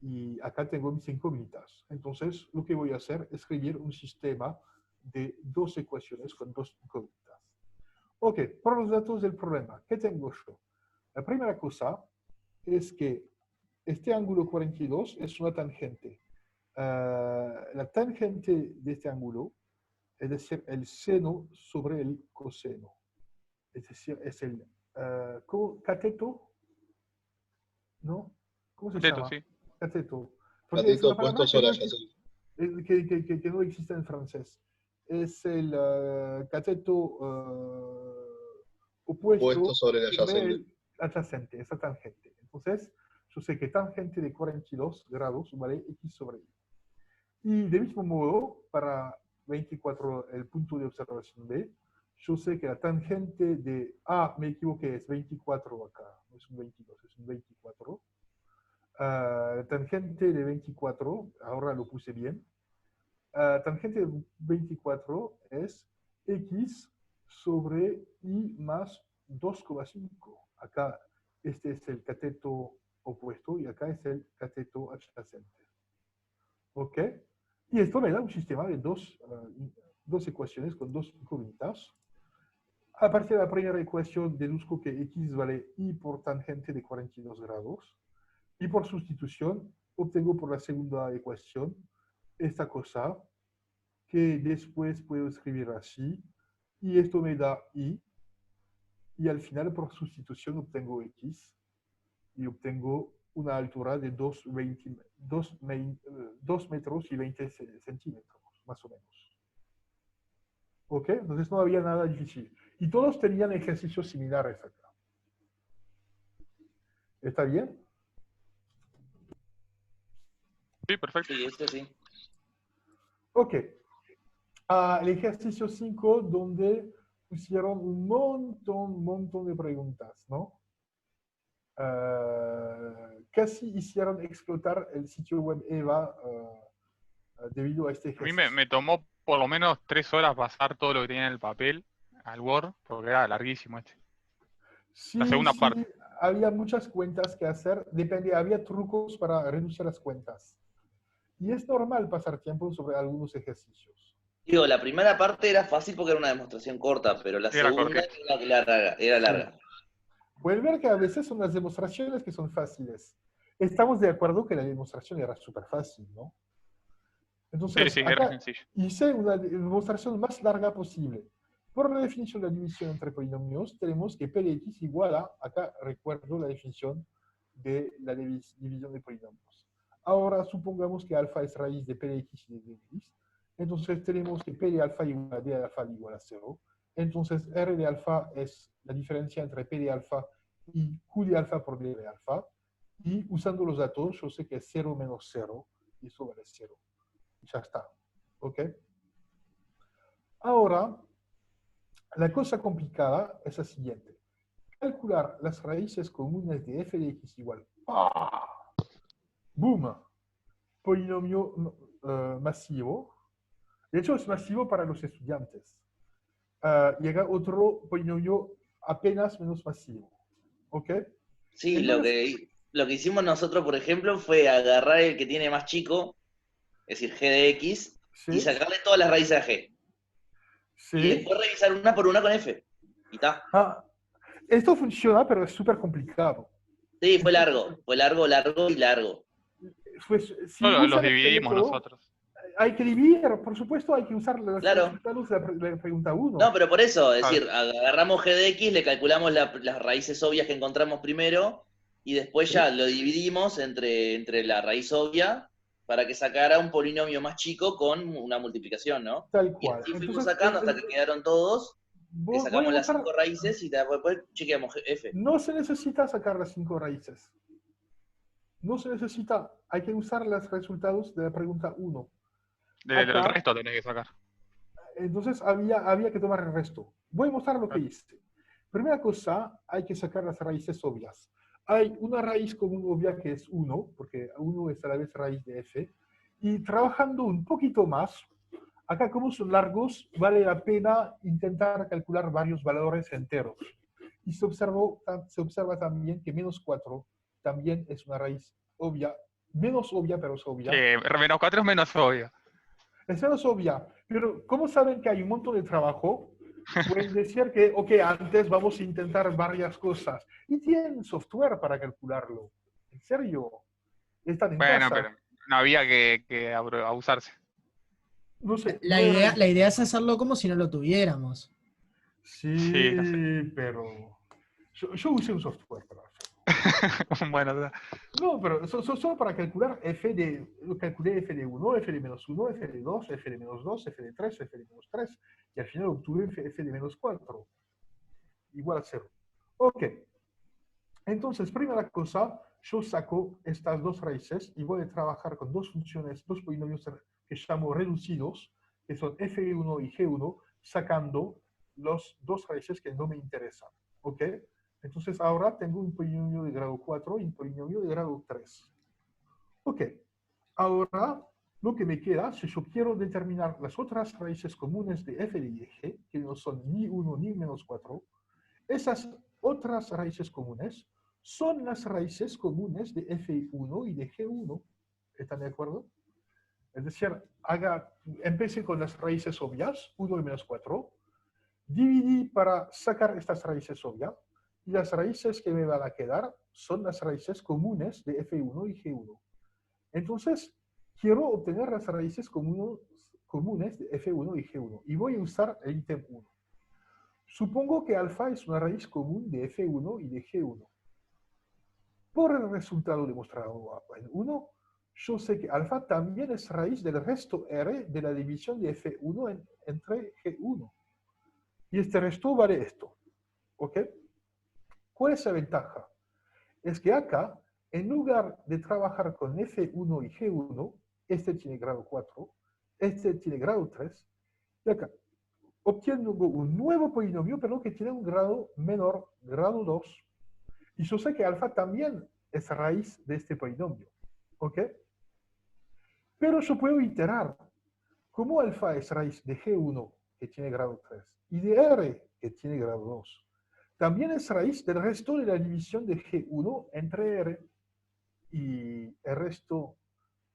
y acá tengo mis incógnitas. Entonces, lo que voy a hacer es escribir un sistema de dos ecuaciones con dos incógnitas. Ok, por los datos del problema, ¿qué tengo yo? La primera cosa es que este ángulo 42 es una tangente. La tangente de este ángulo, es decir, el seno sobre el coseno. Es decir, es el cateto, ¿no? ¿Cómo se Teto, llama? sí. Cateto. Porque es una palabra Puestos sobre que no existe en francés. Es el cateto opuesto puestos sobre el sobre adyacente. el adyacente, esa tangente. Entonces, yo sé que tangente de 42 grados vale X sobre Y. Y de mismo modo, para 24, el punto de observación B, yo sé que la tangente de A, me equivoqué, es 24 acá, no es un 22, es un 24. La tangente de 24, ahora lo puse bien, tangente de 24 es X sobre Y más 2,5. Acá este es el cateto opuesto y acá es el cateto adyacente. ¿Ok? Y esto me da un sistema de dos ecuaciones con dos incógnitas. A partir de la primera ecuación deduzco que X vale Y por tangente de 42 grados. Y por sustitución obtengo por la segunda ecuación esta cosa que después puedo escribir así. Y esto me da Y. Y al final por sustitución obtengo X. y obtengo una altura de 2 metros y 20 centímetros, más o menos. ¿Ok? Entonces no había nada difícil. Y todos tenían ejercicios similares acá. ¿Está bien? Sí, perfecto. Sí, este sí. Ok. El ejercicio 5, donde pusieron un montón de preguntas, ¿no? Casi hicieron explotar el sitio web EVA debido a este A mí ejercicio. me tomó por lo menos 3 horas pasar todo lo que tenía en el papel al Word, porque era larguísimo este. La Sí, segunda sí, parte. había muchas cuentas que hacer, depende, había trucos para reducir las cuentas. Y es normal pasar tiempo sobre algunos ejercicios. Digo, la primera parte era fácil porque era una demostración corta, pero la Era segunda cortito. era Sí. larga. Pueden ver que a veces son las demostraciones que son fáciles. Estamos de acuerdo que la demostración era súper fácil, ¿no? Sí, Entonces, sí, era acá sencillo. hice una demostración más larga posible. Por la definición de la división entre polinomios, tenemos que P de X igual a, acá recuerdo la definición de la división de polinomios. Ahora supongamos que alfa es raíz de P de X y de X. Entonces tenemos que P de alfa igual a D de alfa igual a 0. Entonces R de alfa es la diferencia entre P de alfa y Q de alfa por D de alfa. Y usando los datos, yo sé que es 0 menos 0, y eso vale 0. Ya está. ¿Ok? Ahora, la cosa complicada es la siguiente. Calcular las raíces comunes de f de x igual. ¡Ah! ¡Boom! Polinomio masivo. De hecho, es masivo para los estudiantes. Llega otro polinomio apenas menos masivo. ¿Ok? Sí, Entonces, lo que hicimos nosotros, por ejemplo, fue agarrar el que tiene más chico, es decir, g de x, y sí, sacarle todas las raíces a g. Y sí. después revisar una por una con f. Y está. Esto funciona, pero es súper complicado. Sí, Entonces, fue largo y largo. pues, si No, los usan este dividimos método, nosotros. hay que dividir, por supuesto, hay que usar los Claro. resultados de la pregunta 1. No, pero por eso, es Claro. decir, agarramos g de x, le calculamos las raíces obvias que encontramos primero, y después Sí. ya lo dividimos entre la raíz obvia para que sacara un polinomio más chico con una multiplicación, ¿no? Tal Y cual. así fuimos Entonces, sacando hasta que quedaron todos, que voy a sacamos las mostrar, 5 raíces y después chequeamos f. no se necesita sacar las 5 raíces. No se necesita, hay que usar los resultados de la pregunta 1. Del Acá, resto tenés que sacar. entonces había que tomar el resto. Voy a mostrar lo que hice. Primera cosa, hay que sacar las raíces obvias. Hay una raíz común obvia que es 1, porque 1 es a la vez raíz de f. Y trabajando un poquito más, acá como son largos, vale la pena intentar calcular varios valores enteros. Y se observa también que menos 4 también es una raíz obvia, menos obvia, pero es obvia. Menos 4 es menos obvio. Es menos obvia, pero como saben que hay un montón de trabajo, pueden decir que, ok, antes vamos a intentar varias cosas. Y tienen software para calcularlo. ¿En serio? Están en Bueno, casa. pero no había que abusarse. No sé. La idea es hacerlo como si no lo tuviéramos. Sí, Sí, sí. pero yo usé un software para hacerlo. Bueno, No, pero solo para calcular calculé f de 1, f de menos 1, f de 2, f de menos 2, f de 3, f de menos 3, y al final obtuve f de menos 4, igual a 0. Ok. Entonces, primera cosa, yo saco estas dos raíces y voy a trabajar con dos funciones, dos polinomios que llamo reducidos, que son f1 y g1, sacando los dos raíces que no me interesan. ¿Ok? Entonces, ahora tengo un polinomio de grado 4 y un polinomio de grado 3. Ok. Ahora, lo que me queda, si yo quiero determinar las otras raíces comunes de f de y g, que no son ni 1 ni menos 4, esas otras raíces comunes son las raíces comunes de f1 y de g1. ¿Están de acuerdo? Es decir, empecé con las raíces obvias, 1 y menos 4, dividí para sacar estas raíces obvias, y las raíces que me van a quedar son las raíces comunes de f1 y g1. Entonces, quiero obtener las raíces comunes de f1 y g1, y voy a usar el ítem 1. Supongo que alfa es una raíz común de f1 y de g1. por el resultado demostrado en 1, yo sé que alfa también es raíz del resto R de la división de F1 entre G1. Y este resto vale esto. ¿Ok? ¿Cuál es la ventaja? Es que acá, en lugar de trabajar con F1 y G1, este tiene grado 4, este tiene grado 3, y acá obtengo un nuevo polinomio, pero que tiene un grado menor, grado 2. Y yo sé que alfa también es raíz de este polinomio. ¿Ok? Pero yo puedo iterar. Como alfa es raíz de G1, que tiene grado 3, y de R, que tiene grado 2, también es raíz del resto de la división de G1 entre R. Y el resto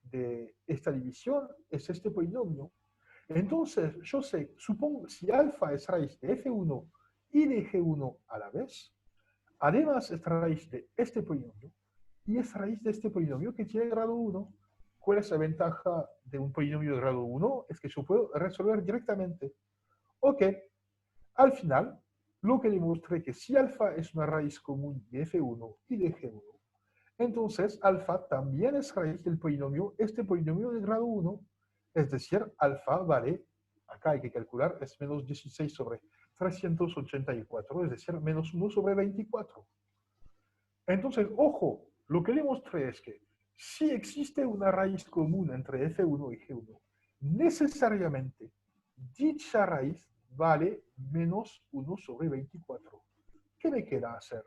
de esta división es este polinomio. Entonces, yo sé, supongo, si alfa es raíz de F1 y de G1 a la vez, además es raíz de este polinomio y es raíz de este polinomio que tiene grado 1. ¿Cuál es la ventaja de un polinomio de grado 1? Es que yo puedo resolver directamente. Ok, al final, lo que demostré que si alfa es una raíz común de F1 y de G1, entonces alfa también es raíz del polinomio, este polinomio de grado 1, es decir, alfa vale, acá hay que calcular, es menos 16 sobre 384, es decir, menos 1 sobre 24. Entonces, ojo, lo que demostré es que si existe una raíz común entre F1 y G1, necesariamente dicha raíz vale menos 1 sobre 24. ¿Qué me queda hacer?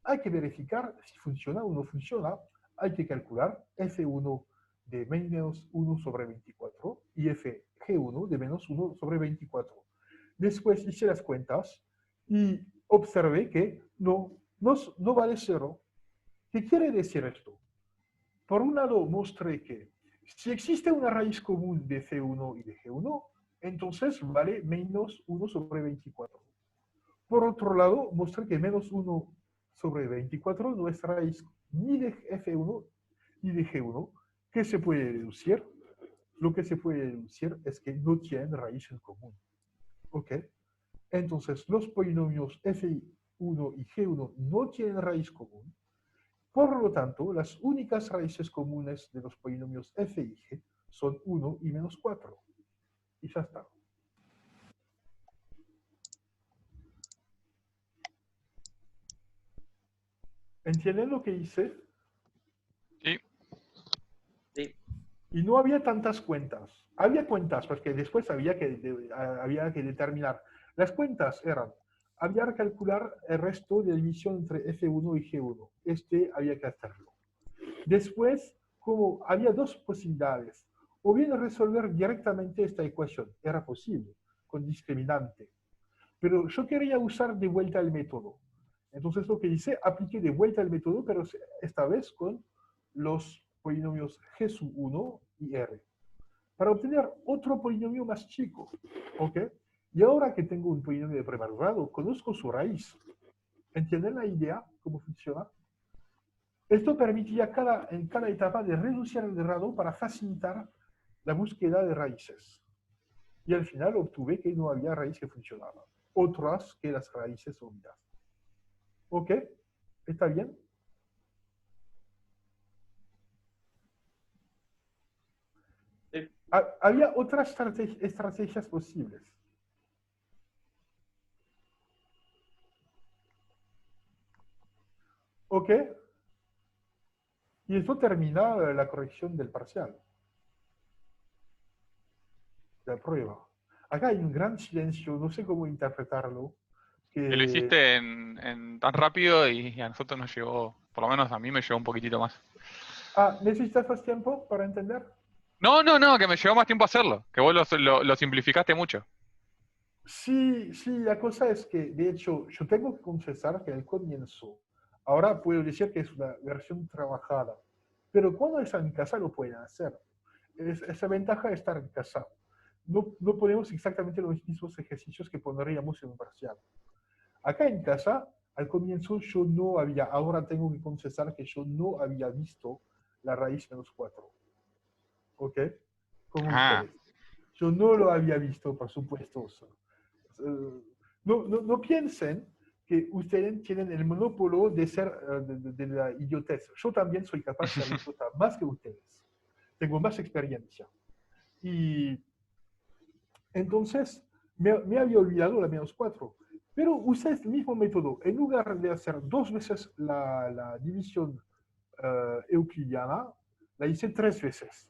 Hay que verificar si funciona o no funciona. Hay que calcular F1 de menos 1 sobre 24 y G1 de menos 1 sobre 24. Después hice las cuentas y observé que no vale 0. ¿Qué quiere decir esto? Por un lado, mostré que si existe una raíz común de C1 y de G1, entonces vale menos 1 sobre 24. Por otro lado, mostré que menos 1 sobre 24 no es raíz ni de F1 ni de G1. ¿Qué se puede deducir? Lo que se puede deducir es que no tienen raíz en común. ¿Ok? Entonces, los polinomios F1 y G1 no tienen raíz común. Por lo tanto, las únicas raíces comunes de los polinomios F y G son 1 y menos 4. Y ya está. ¿Entienden lo que hice? Sí. Sí. Y no había tantas cuentas. Había cuentas, porque después había que determinar. Las cuentas eran, había que calcular el resto de división entre F1 y G1. Este había que hacerlo. Después, como había dos posibilidades, o bien resolver directamente esta ecuación, era posible, con discriminante. Pero yo quería usar de vuelta el método. Entonces lo que hice, apliqué de vuelta el método, pero esta vez con los polinomios G sub 1 y R, para obtener otro polinomio más chico. ¿Ok? Y ahora que tengo un polinomio de primer grado, conozco su raíz. ¿Entienden la idea? ¿Cómo funciona? Esto permitía en cada etapa de reducir el grado para facilitar la búsqueda de raíces. Y al final obtuve que no había raíz que funcionaba. Otras que las raíces sólidas. ¿Ok? ¿Está bien? Sí. Había otras estrategias posibles. ¿Ok? Y esto termina la corrección del parcial. La prueba. Acá hay un gran silencio, no sé cómo interpretarlo. Que lo hiciste en tan rápido y a nosotros nos llevó, por lo menos a mí me llevó un poquitito más. ¿Necesitas más tiempo para entender? No, que me llevó más tiempo hacerlo, que vos lo simplificaste mucho. Sí, la cosa es que, de hecho, yo tengo que confesar que al comienzo, ahora puedo decir que es una versión trabajada, pero cuando están en casa lo pueden hacer. Esa ventaja de estar en casa. No ponemos exactamente los mismos ejercicios que pondríamos en un parcial. Acá en casa, al comienzo yo no había, ahora tengo que confesar que yo no había visto la raíz menos 4. ¿Ok? Como ustedes. Yo no lo había visto, por supuesto. No piensen que ustedes tienen el monopolio de ser de la idiotez. Yo también soy capaz de hacer cosas más que ustedes. Tengo más experiencia. Y entonces me había olvidado la -4. Pero usé el mismo método. En lugar de hacer 2 veces la división euclidiana, la hice 3 veces.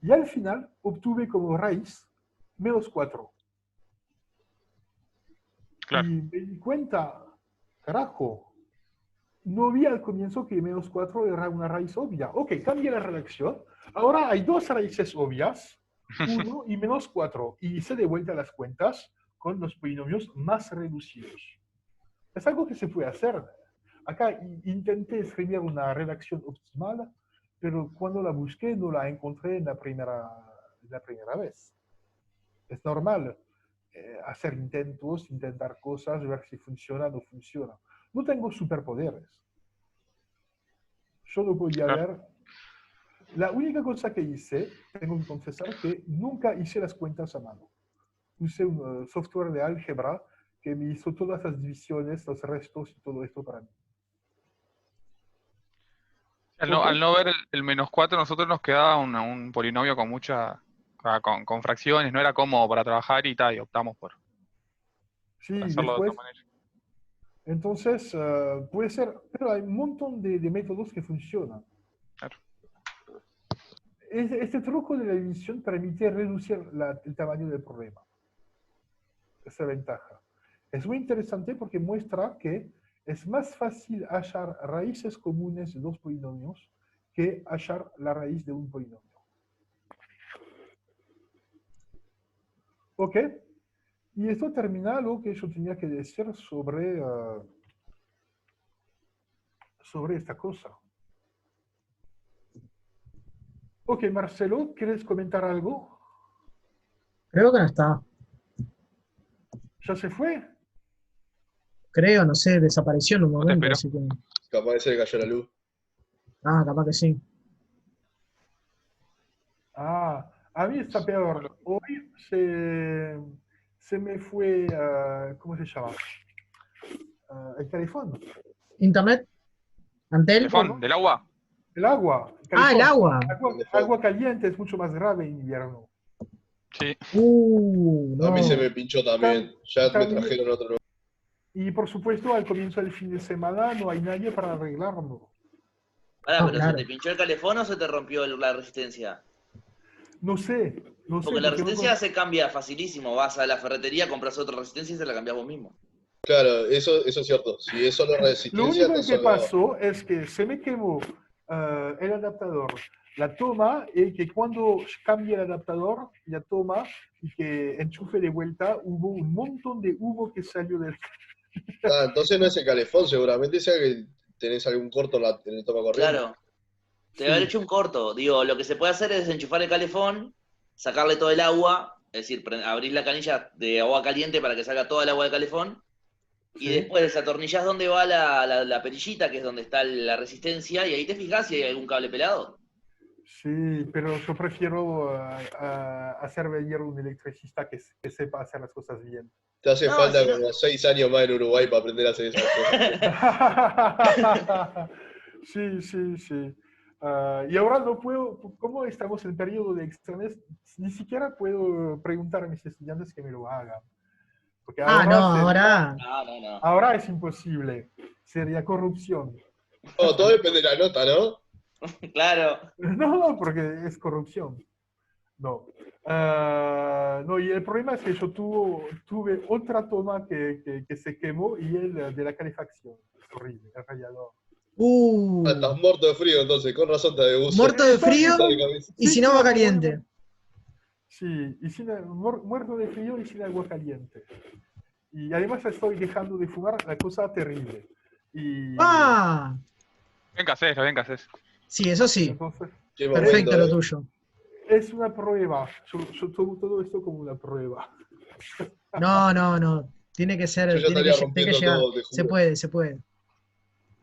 Y al final obtuve como raíz -4. Claro. Y me di cuenta, carajo, no vi al comienzo que -4 era una raíz obvia. Ok, cambié la redacción. Ahora hay 2 raíces obvias, 1 y -4. Y hice de vuelta las cuentas con los polinomios más reducidos. Es algo que se puede hacer. Acá intenté escribir una redacción optimal, pero cuando la busqué no la encontré en la primera vez. Es normal hacer intentos, intentar cosas, ver si funciona o no funciona. No tengo superpoderes. Yo no podía ver. La única cosa que hice, tengo que confesar que nunca hice las cuentas a mano. Usé un software de álgebra que me hizo todas las divisiones, los restos y todo esto para mí. Al no ver el -4, nosotros nos quedaba un polinomio con con fracciones, no era cómodo para trabajar y tal, y optamos por Sí, hacerlo de otra después, manera. entonces puede ser, pero hay un montón de métodos que funcionan. Claro. Este truco de la división permite reducir el tamaño del problema. Esa ventaja. Es muy interesante porque muestra que es más fácil hallar raíces comunes de 2 polinomios que hallar la raíz de un polinomio. Ok. Y esto termina lo que yo tenía que decir sobre esta cosa. Ok, Marcelo, ¿quieres comentar algo? Creo que no está. ¿Ya se fue? Creo, no sé, desapareció en un te momento, espero. así que. Capaz que se le cayó la luz. Ah, capaz que sí. Ah, a mí está peor. Hoy se me fue, ¿cómo se llama? El teléfono. ¿Internet? ¿Antel? Teléfono, del agua. El agua. Ah, el agua. Agua caliente es mucho más grave en invierno. Sí. A mí No. se me pinchó también. Ya me También. trajeron otro nuevo. Y por supuesto, al comienzo del fin de semana no hay nadie para arreglarlo. Pará, No, pero claro. ¿se te pinchó el calefón o se te rompió la resistencia? No sé. Porque la porque resistencia se cambia facilísimo. Vas a la ferretería, compras otra resistencia y se la cambias vos mismo. Claro, eso es cierto. Si es solo Lo resistencia, único está que pasó es que se me quemó el adaptador, la toma, y que cuando cambie el adaptador, la toma, y que enchufe de vuelta, hubo un montón de humo que salió del... Ah, entonces no es el calefón, seguramente sea que tenés algún corto en el toma corriente. Claro. Te debe haber hecho un corto. Digo, lo que se puede hacer es enchufar el calefón, sacarle todo el agua, es decir, abrir la canilla de agua caliente para que salga toda el agua del calefón, y después desatornillás donde va la perillita, que es donde está la resistencia, y ahí te fijás si hay algún cable pelado. Sí, pero yo prefiero hacer venir un electricista que sepa hacer las cosas bien. Te hace falta como 6 años más en Uruguay para aprender a hacer esas cosas. Sí, sí, sí. Y ahora no puedo, como estamos en periodo de exámenes, ni siquiera puedo preguntar a mis estudiantes que me lo hagan. Porque ahora es imposible. Sería corrupción. No, todo depende de la nota, ¿no? Claro. No, porque es corrupción. No. No, y el problema es que yo tuve otra toma que se quemó y el de la calefacción. Es horrible, el radiador. Estás muerto de frío, entonces, con razón te gusta. Muerto de frío y sin agua caliente. Sí, y muerto de frío y sin agua caliente. Y además estoy dejando de fumar, la cosa terrible. Bien que haces. Sí, eso sí. Entonces, perfecto lo tuyo. Es una prueba. Yo tomo todo esto como una prueba. No. Tiene que ser. Tiene que llegar. Se puede.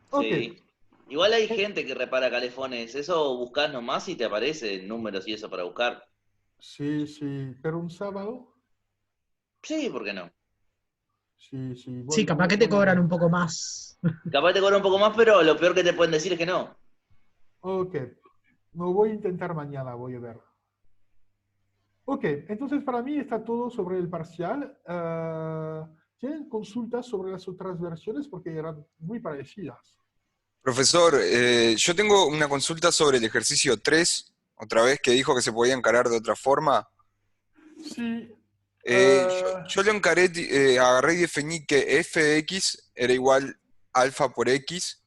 Okay. Sí. Igual hay gente que repara calefones. Eso buscás nomás y te aparecen números y eso para buscar. Sí. ¿Pero un sábado? Sí, ¿por qué no? Sí, sí. Sí, capaz que te voy a cobran ver. un poco más. Capaz te cobra un poco más, pero lo peor que te pueden decir es que no. Ok. No voy a intentar mañana, voy a ver. Ok, entonces para mí está todo sobre el parcial. ¿Tienen consultas sobre las otras versiones? Porque eran muy parecidas. Profesor, yo tengo una consulta sobre el ejercicio 3, otra vez que dijo que se podía encarar de otra forma. Sí. Yo lo encaré, agarré y definí que f de x era igual alfa por x,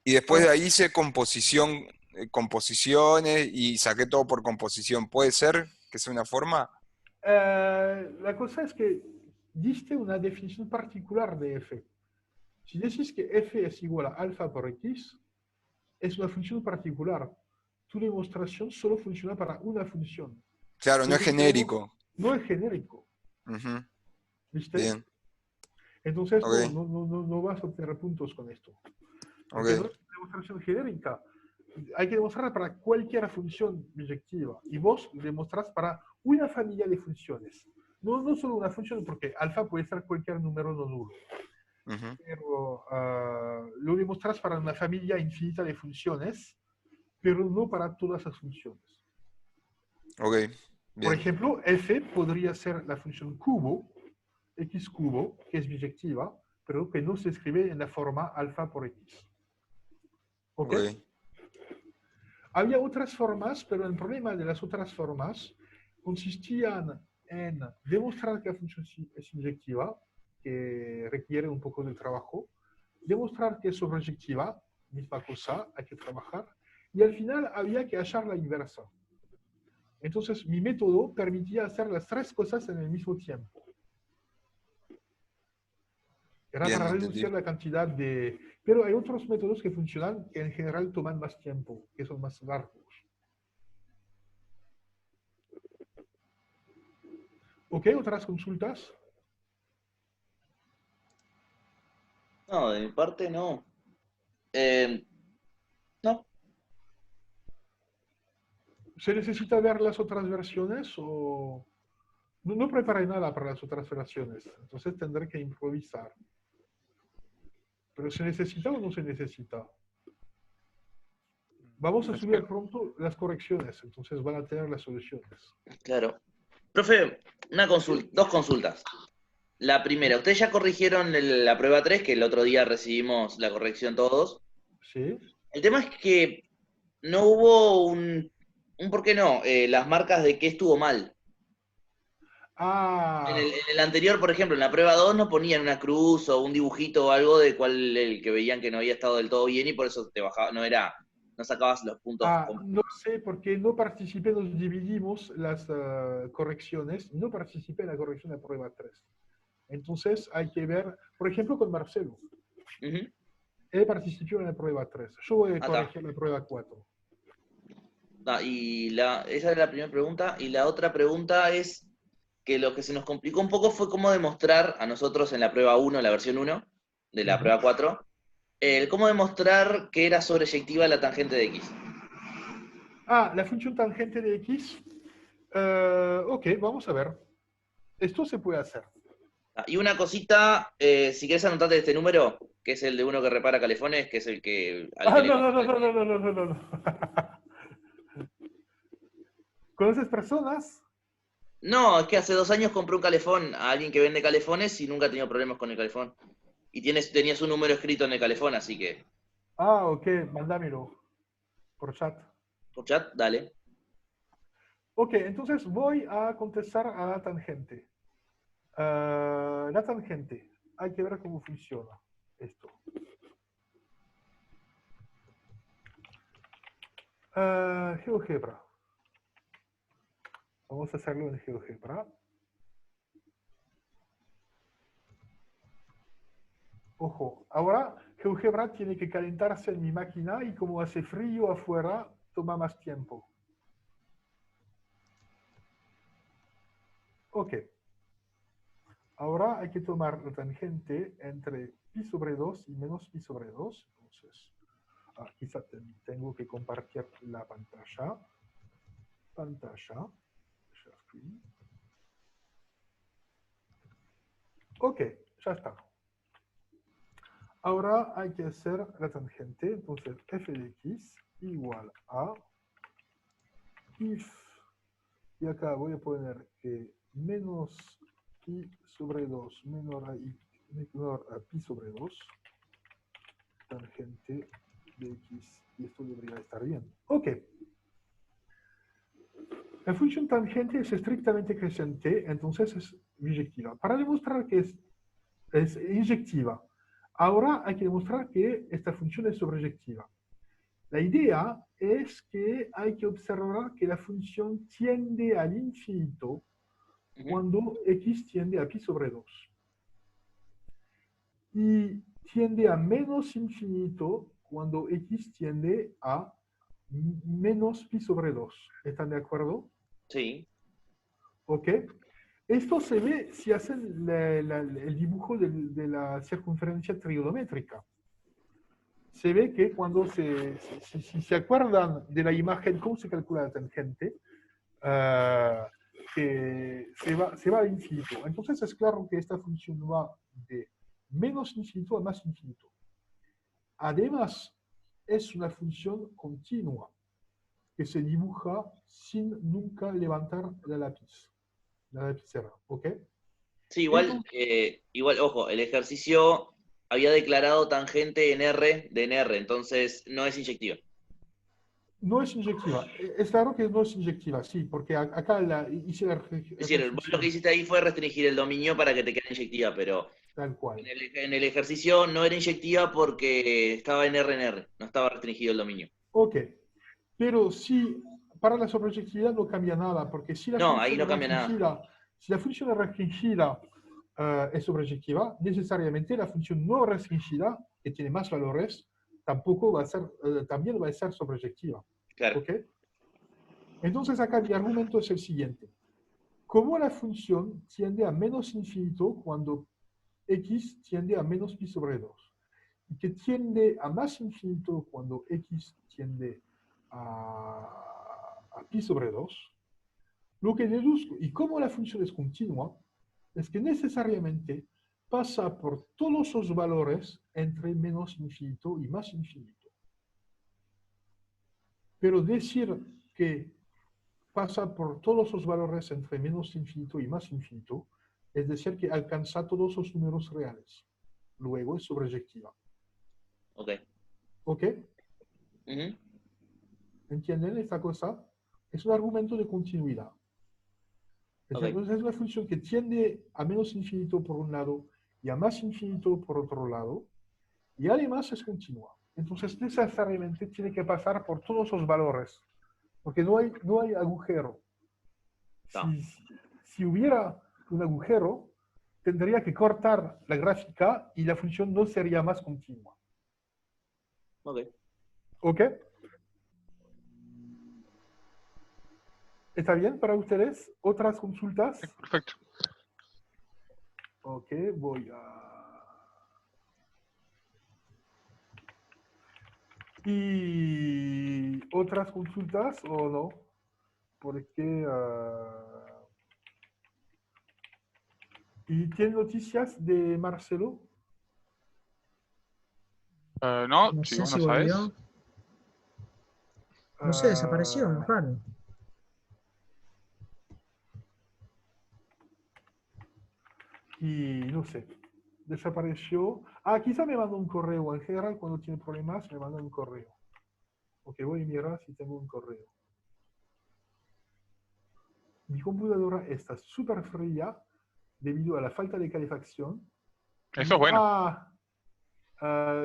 y después de ahí hice composición, composiciones y saqué todo por composición. ¿Puede ser que sea una forma? La cosa es que diste una definición particular de f. Si decís que f es igual a alfa por x, es una función particular. Tu demostración solo funciona para una función. Claro, no Lo es que queremos genérico. no es genérico, Ujú, ¿viste? bien, Entonces ok, no vas a obtener puntos con esto. Porque no ok, es una demostración genérica. Hay que demostrar para cualquier función biyectiva. Y vos demostrás para una familia de funciones. No solo una función, porque alfa puede ser cualquier número no nulo. ujú, Pero lo demostrás para una familia infinita de funciones, pero no para todas las funciones. ok, Por bien, ejemplo, f podría ser la función cubo, x cubo, que es biyectiva, pero que no se escribe en la forma alfa por x. ¿Ok? ok, Había otras formas, pero el problema de las otras formas consistían en demostrar que la función es inyectiva, que requiere un poco de trabajo, demostrar que es sobreyectiva, misma cosa, hay que trabajar, y al final había que hallar la inversa. Entonces, mi método permitía hacer las tres cosas en el mismo tiempo. Era bien, para entendí. reducir la cantidad de... Pero hay otros métodos que funcionan, que en general toman más tiempo, que son más largos. ¿Ok? ¿Otras consultas? No, de mi parte no. No, ¿Se necesita ver las otras versiones o...? No preparé nada para las otras versiones, entonces tendré que improvisar. ¿Pero se necesita o no se necesita? Vamos a Pensé subir que- pronto las correcciones, entonces van a tener las soluciones. claro. Profe, ¿Sí? dos consultas. La primera, ustedes ya corrigieron la prueba 3, que el otro día recibimos la corrección todos. ¿Sí? El tema es que no hubo un ¿por qué no? Las marcas de qué estuvo mal. Ah, En el anterior, por ejemplo, en la prueba 2 no ponían una cruz o un dibujito o algo de cual el que veían que no había estado del todo bien y por eso te bajaba, no sacabas los puntos. no sé, porque no participé, nos dividimos las correcciones, no participé en la corrección de prueba 3. Entonces hay que ver, por ejemplo, con Marcelo. Ujú. Él participó en la prueba 3. Yo voy a Ah, está. corregir la prueba 4. Ah, esa es la primera pregunta. Y la otra pregunta es que lo que se nos complicó un poco fue cómo demostrar a nosotros en la prueba 1, la versión 1 de la prueba 4, el cómo demostrar que era sobreyectiva la tangente de X. Ah, la función tangente de x. Ok, vamos a ver. Esto se puede hacer. Ah, y una cosita, si querés anotarte este número, que es el de uno que repara calefones, que es el que al que Ah, le no, no, no, compré. no, no, no, no, no, no, no. ¿Conoces personas? No, es que hace 2 años compré un calefón a alguien que vende calefones y nunca he tenido problemas con el calefón. Y tenía su número escrito en el calefón, así que Ah, ok, mándamelo por chat. por chat, dale. Ok, entonces voy a contestar a la tangente. La tangente. Hay que ver cómo funciona esto. GeoGebra. Vamos a hacerlo en GeoGebra. Ojo, ahora GeoGebra tiene que calentarse en mi máquina y como hace frío afuera, toma más tiempo. Ok. Ahora hay que tomar la tangente entre pi sobre 2 y menos pi sobre 2. Entonces, quizá tengo que compartir la pantalla. Share screen. Ok, ya está. Ahora hay que hacer la tangente. Entonces, f de x igual a if, y acá voy a poner que menos pi sobre 2 menor a pi sobre 2, tangente de x, y esto debería estar bien. Ok. La función tangente es estrictamente creciente, entonces es biyectiva. Para demostrar que es inyectiva, ahora hay que demostrar que esta función es sobreyectiva. La idea es que hay que observar que la función tiende al infinito cuando x tiende a pi sobre 2. Y tiende a menos infinito cuando x tiende a menos pi sobre 2. ¿Están de acuerdo? Sí. ¿Ok? Esto se ve si hacen el dibujo de la circunferencia trigonométrica. Se ve que cuando si se acuerdan de la imagen, cómo se calcula la tangente, que se va a infinito. Entonces es claro que esta función va de menos infinito a más infinito. Además, es una función continua que se dibuja sin nunca levantar la lapicera, ¿ok? Sí, igual, Entonces, igual, ojo, el ejercicio había declarado tangente en R de en R, entonces no es inyectiva. no es inyectiva. Es claro que no es inyectiva, sí, porque acá hice la Es decir, vos lo que hiciste ahí fue restringir el dominio para que te quede inyectiva, pero tal cual. en el ejercicio no era inyectiva porque estaba en R, no estaba restringido el dominio. Ok, pero si para la sobreyectividad no cambia nada, porque si la No, ahí función no cambia nada. si la función restringida es sobreyectiva, necesariamente la función no restringida, que tiene más valores, tampoco va a ser, también va a ser sobreyectiva. Claro. ¿Ok? Entonces acá mi argumento es el siguiente. Como la función tiende a menos infinito cuando x tiende a menos pi sobre 2, y que tiende a más infinito cuando x tiende a pi sobre 2, lo que deduzco, y como la función es continua, es que necesariamente pasa por todos los valores entre menos infinito y más infinito. Pero decir que pasa por todos los valores entre menos infinito y más infinito, es decir, que alcanza todos los números reales. Luego es sobreyectiva. Ok. ¿Ok? ¿Entienden esta cosa? Es un argumento de continuidad. Entonces es una función que tiende a menos infinito por un lado y a más infinito por otro lado, y además es continua. Entonces necesariamente tiene que pasar por todos los valores, porque no hay agujero. Si hubiera un agujero, tendría que cortar la gráfica y la función no sería más continua. Ok. ¿Ok? ¿Está bien para ustedes? ¿Otras consultas? Perfecto. Ok, voy a... ¿Y otras consultas o no? Porque... ¿Y tienen noticias de Marcelo? No, No si sé vos si no sabés. volvió. No sé, desapareció, raro. Y no sé, desapareció. Ah, quizá me mandó un correo. En general, cuando tiene problemas, me manda un correo. Ok, voy a mirar si tengo un correo. Mi computadora está súper fría debido a la falta de calefacción. Eso es bueno.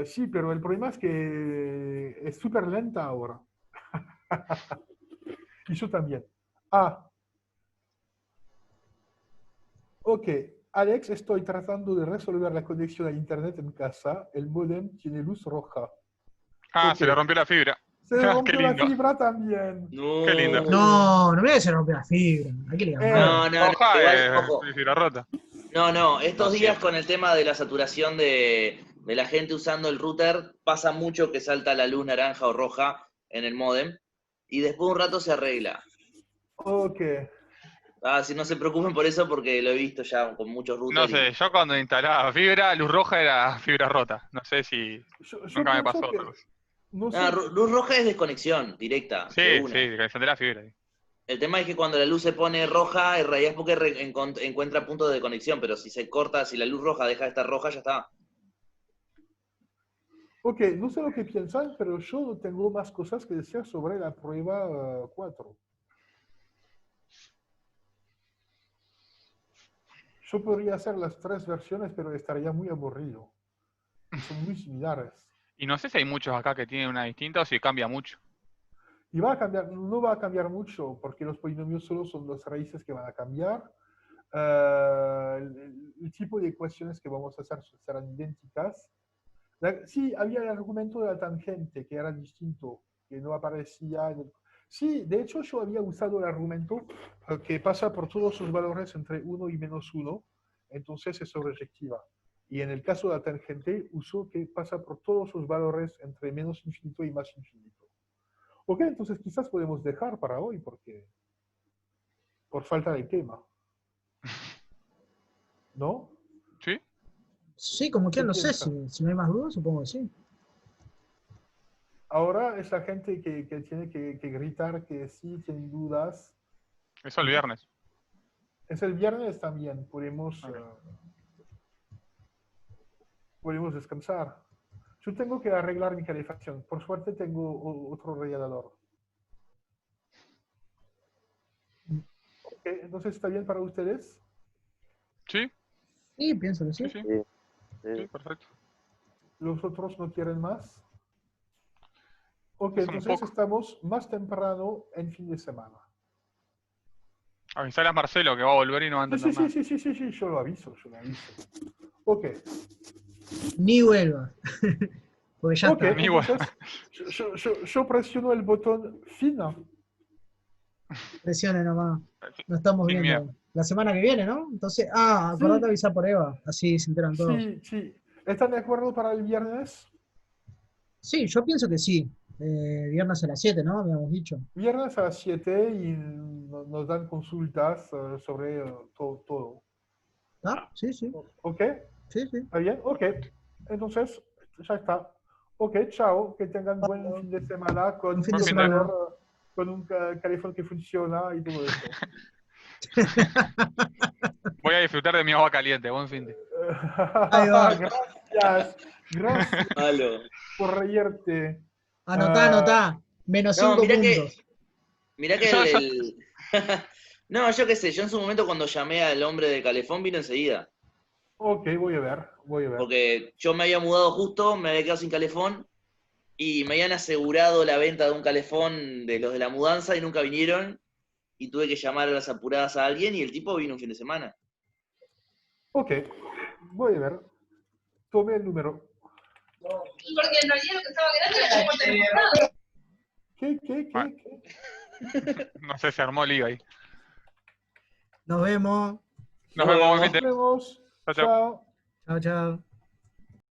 Sí, pero el problema es que es súper lenta ahora. Y yo también. Ok, Alex, estoy tratando de resolver la conexión a internet en casa. El módem tiene luz roja. Okay. Se le rompió la fibra. Se le rompió la fibra también. No. Qué lindo. No me se rompió la fibra. Hay que ligar No, igual, ojo. Fibra rota. No, estos No días siempre. con el tema de la saturación de la gente usando el router, pasa mucho que salta la luz naranja o roja en el módem y después un rato se arregla. Ok. Si no se preocupen por eso porque lo he visto ya con muchos routers. No sé, yo cuando instalaba fibra, luz roja era fibra rota. No sé si Yo nunca me pienso pasó. que, Pero... no sé, Luz roja es desconexión directa. Sí, de una. sí, que encender la fibra. El tema es que cuando la luz se pone roja, en realidad es porque encuentra puntos de conexión, pero si se corta, si la luz roja deja de estar roja, ya está. ok, no sé lo que piensan, pero yo tengo más cosas que decir sobre la prueba 4. Yo podría hacer las 3 versiones, pero estaría muy aburrido. Son muy similares. Y no sé si hay muchos acá que tienen una distinta o si cambia mucho. Y va a cambiar, no va a cambiar mucho, porque los polinomios solo son las raíces que van a cambiar. El tipo de ecuaciones que vamos a hacer serán idénticas. Sí, había el argumento de la tangente, que era distinto, que no aparecía en el... Sí, de hecho yo había usado el argumento que pasa por todos los valores entre 1 y -1, entonces es sobrejetiva. Y en el caso de la tangente, uso que pasa por todos los valores entre menos infinito y más infinito. Ok, entonces quizás podemos dejar para hoy, porque por falta de tema. ¿No? ¿Sí? Sí, como ¿Qué que no sé, piensan? si no hay más dudas, supongo que sí. Ahora es la gente que tiene que gritar que sí, tienen dudas. Eso el viernes. Es el viernes también, podemos descansar. Yo tengo que arreglar mi calefacción. Por suerte tengo otro radiador. Ok, entonces, ¿está bien para ustedes? ¿Sí? Sí, pienso que sí. Sí, sí. Sí, Sí, sí. perfecto. ¿Los otros no quieren más? Ok, Somos entonces pocos. estamos más temprano en fin de semana. Avisale a Marcelo que va a volver y no va a Sí, entender nada. sí, yo lo aviso, Ok, Ni vuelva. Porque ya ok, está. Ni bueno. entonces yo presiono el botón fin. Presione nomás. Nos estamos Sin miedo. viendo la semana que viene, ¿no? Entonces, acordate de Sí, avisar por Eva. Así se enteran todos. sí. ¿Están de acuerdo para el viernes? Sí, yo pienso que sí. Viernes a las 7, ¿no? Habíamos dicho. Viernes a las 7 y nos dan consultas sobre todo. ¿Está? Sí, sí. ¿Ok? Sí, sí. ¿Está bien? Ok. Entonces, ya está. Ok, chao. Que tengan buen fin de semana con Un fin un de semana. ordenador, con un calefón que funciona y todo eso. Voy a disfrutar de mi agua caliente. Buen fin de. Ahí va. Gracias Malo. por reírte. Anotá. Menos No, 5 puntos. mirá que No, yo qué sé, yo en su momento cuando llamé al hombre de calefón vino enseguida. Ok, voy a ver. Porque yo me había mudado justo, me había quedado sin calefón y me habían asegurado la venta de un calefón de los de la mudanza y nunca vinieron y tuve que llamar a las apuradas a alguien y el tipo vino un fin de semana. Ok, voy a ver. Tome el número. Porque en realidad lo que estaba grande era la puerta del costado. ¿Qué? No sé, se armó lío ahí. Nos vemos. Nos vemos, buen fin de. Nos vemos. Chao, chao. Chao. Chao, chao.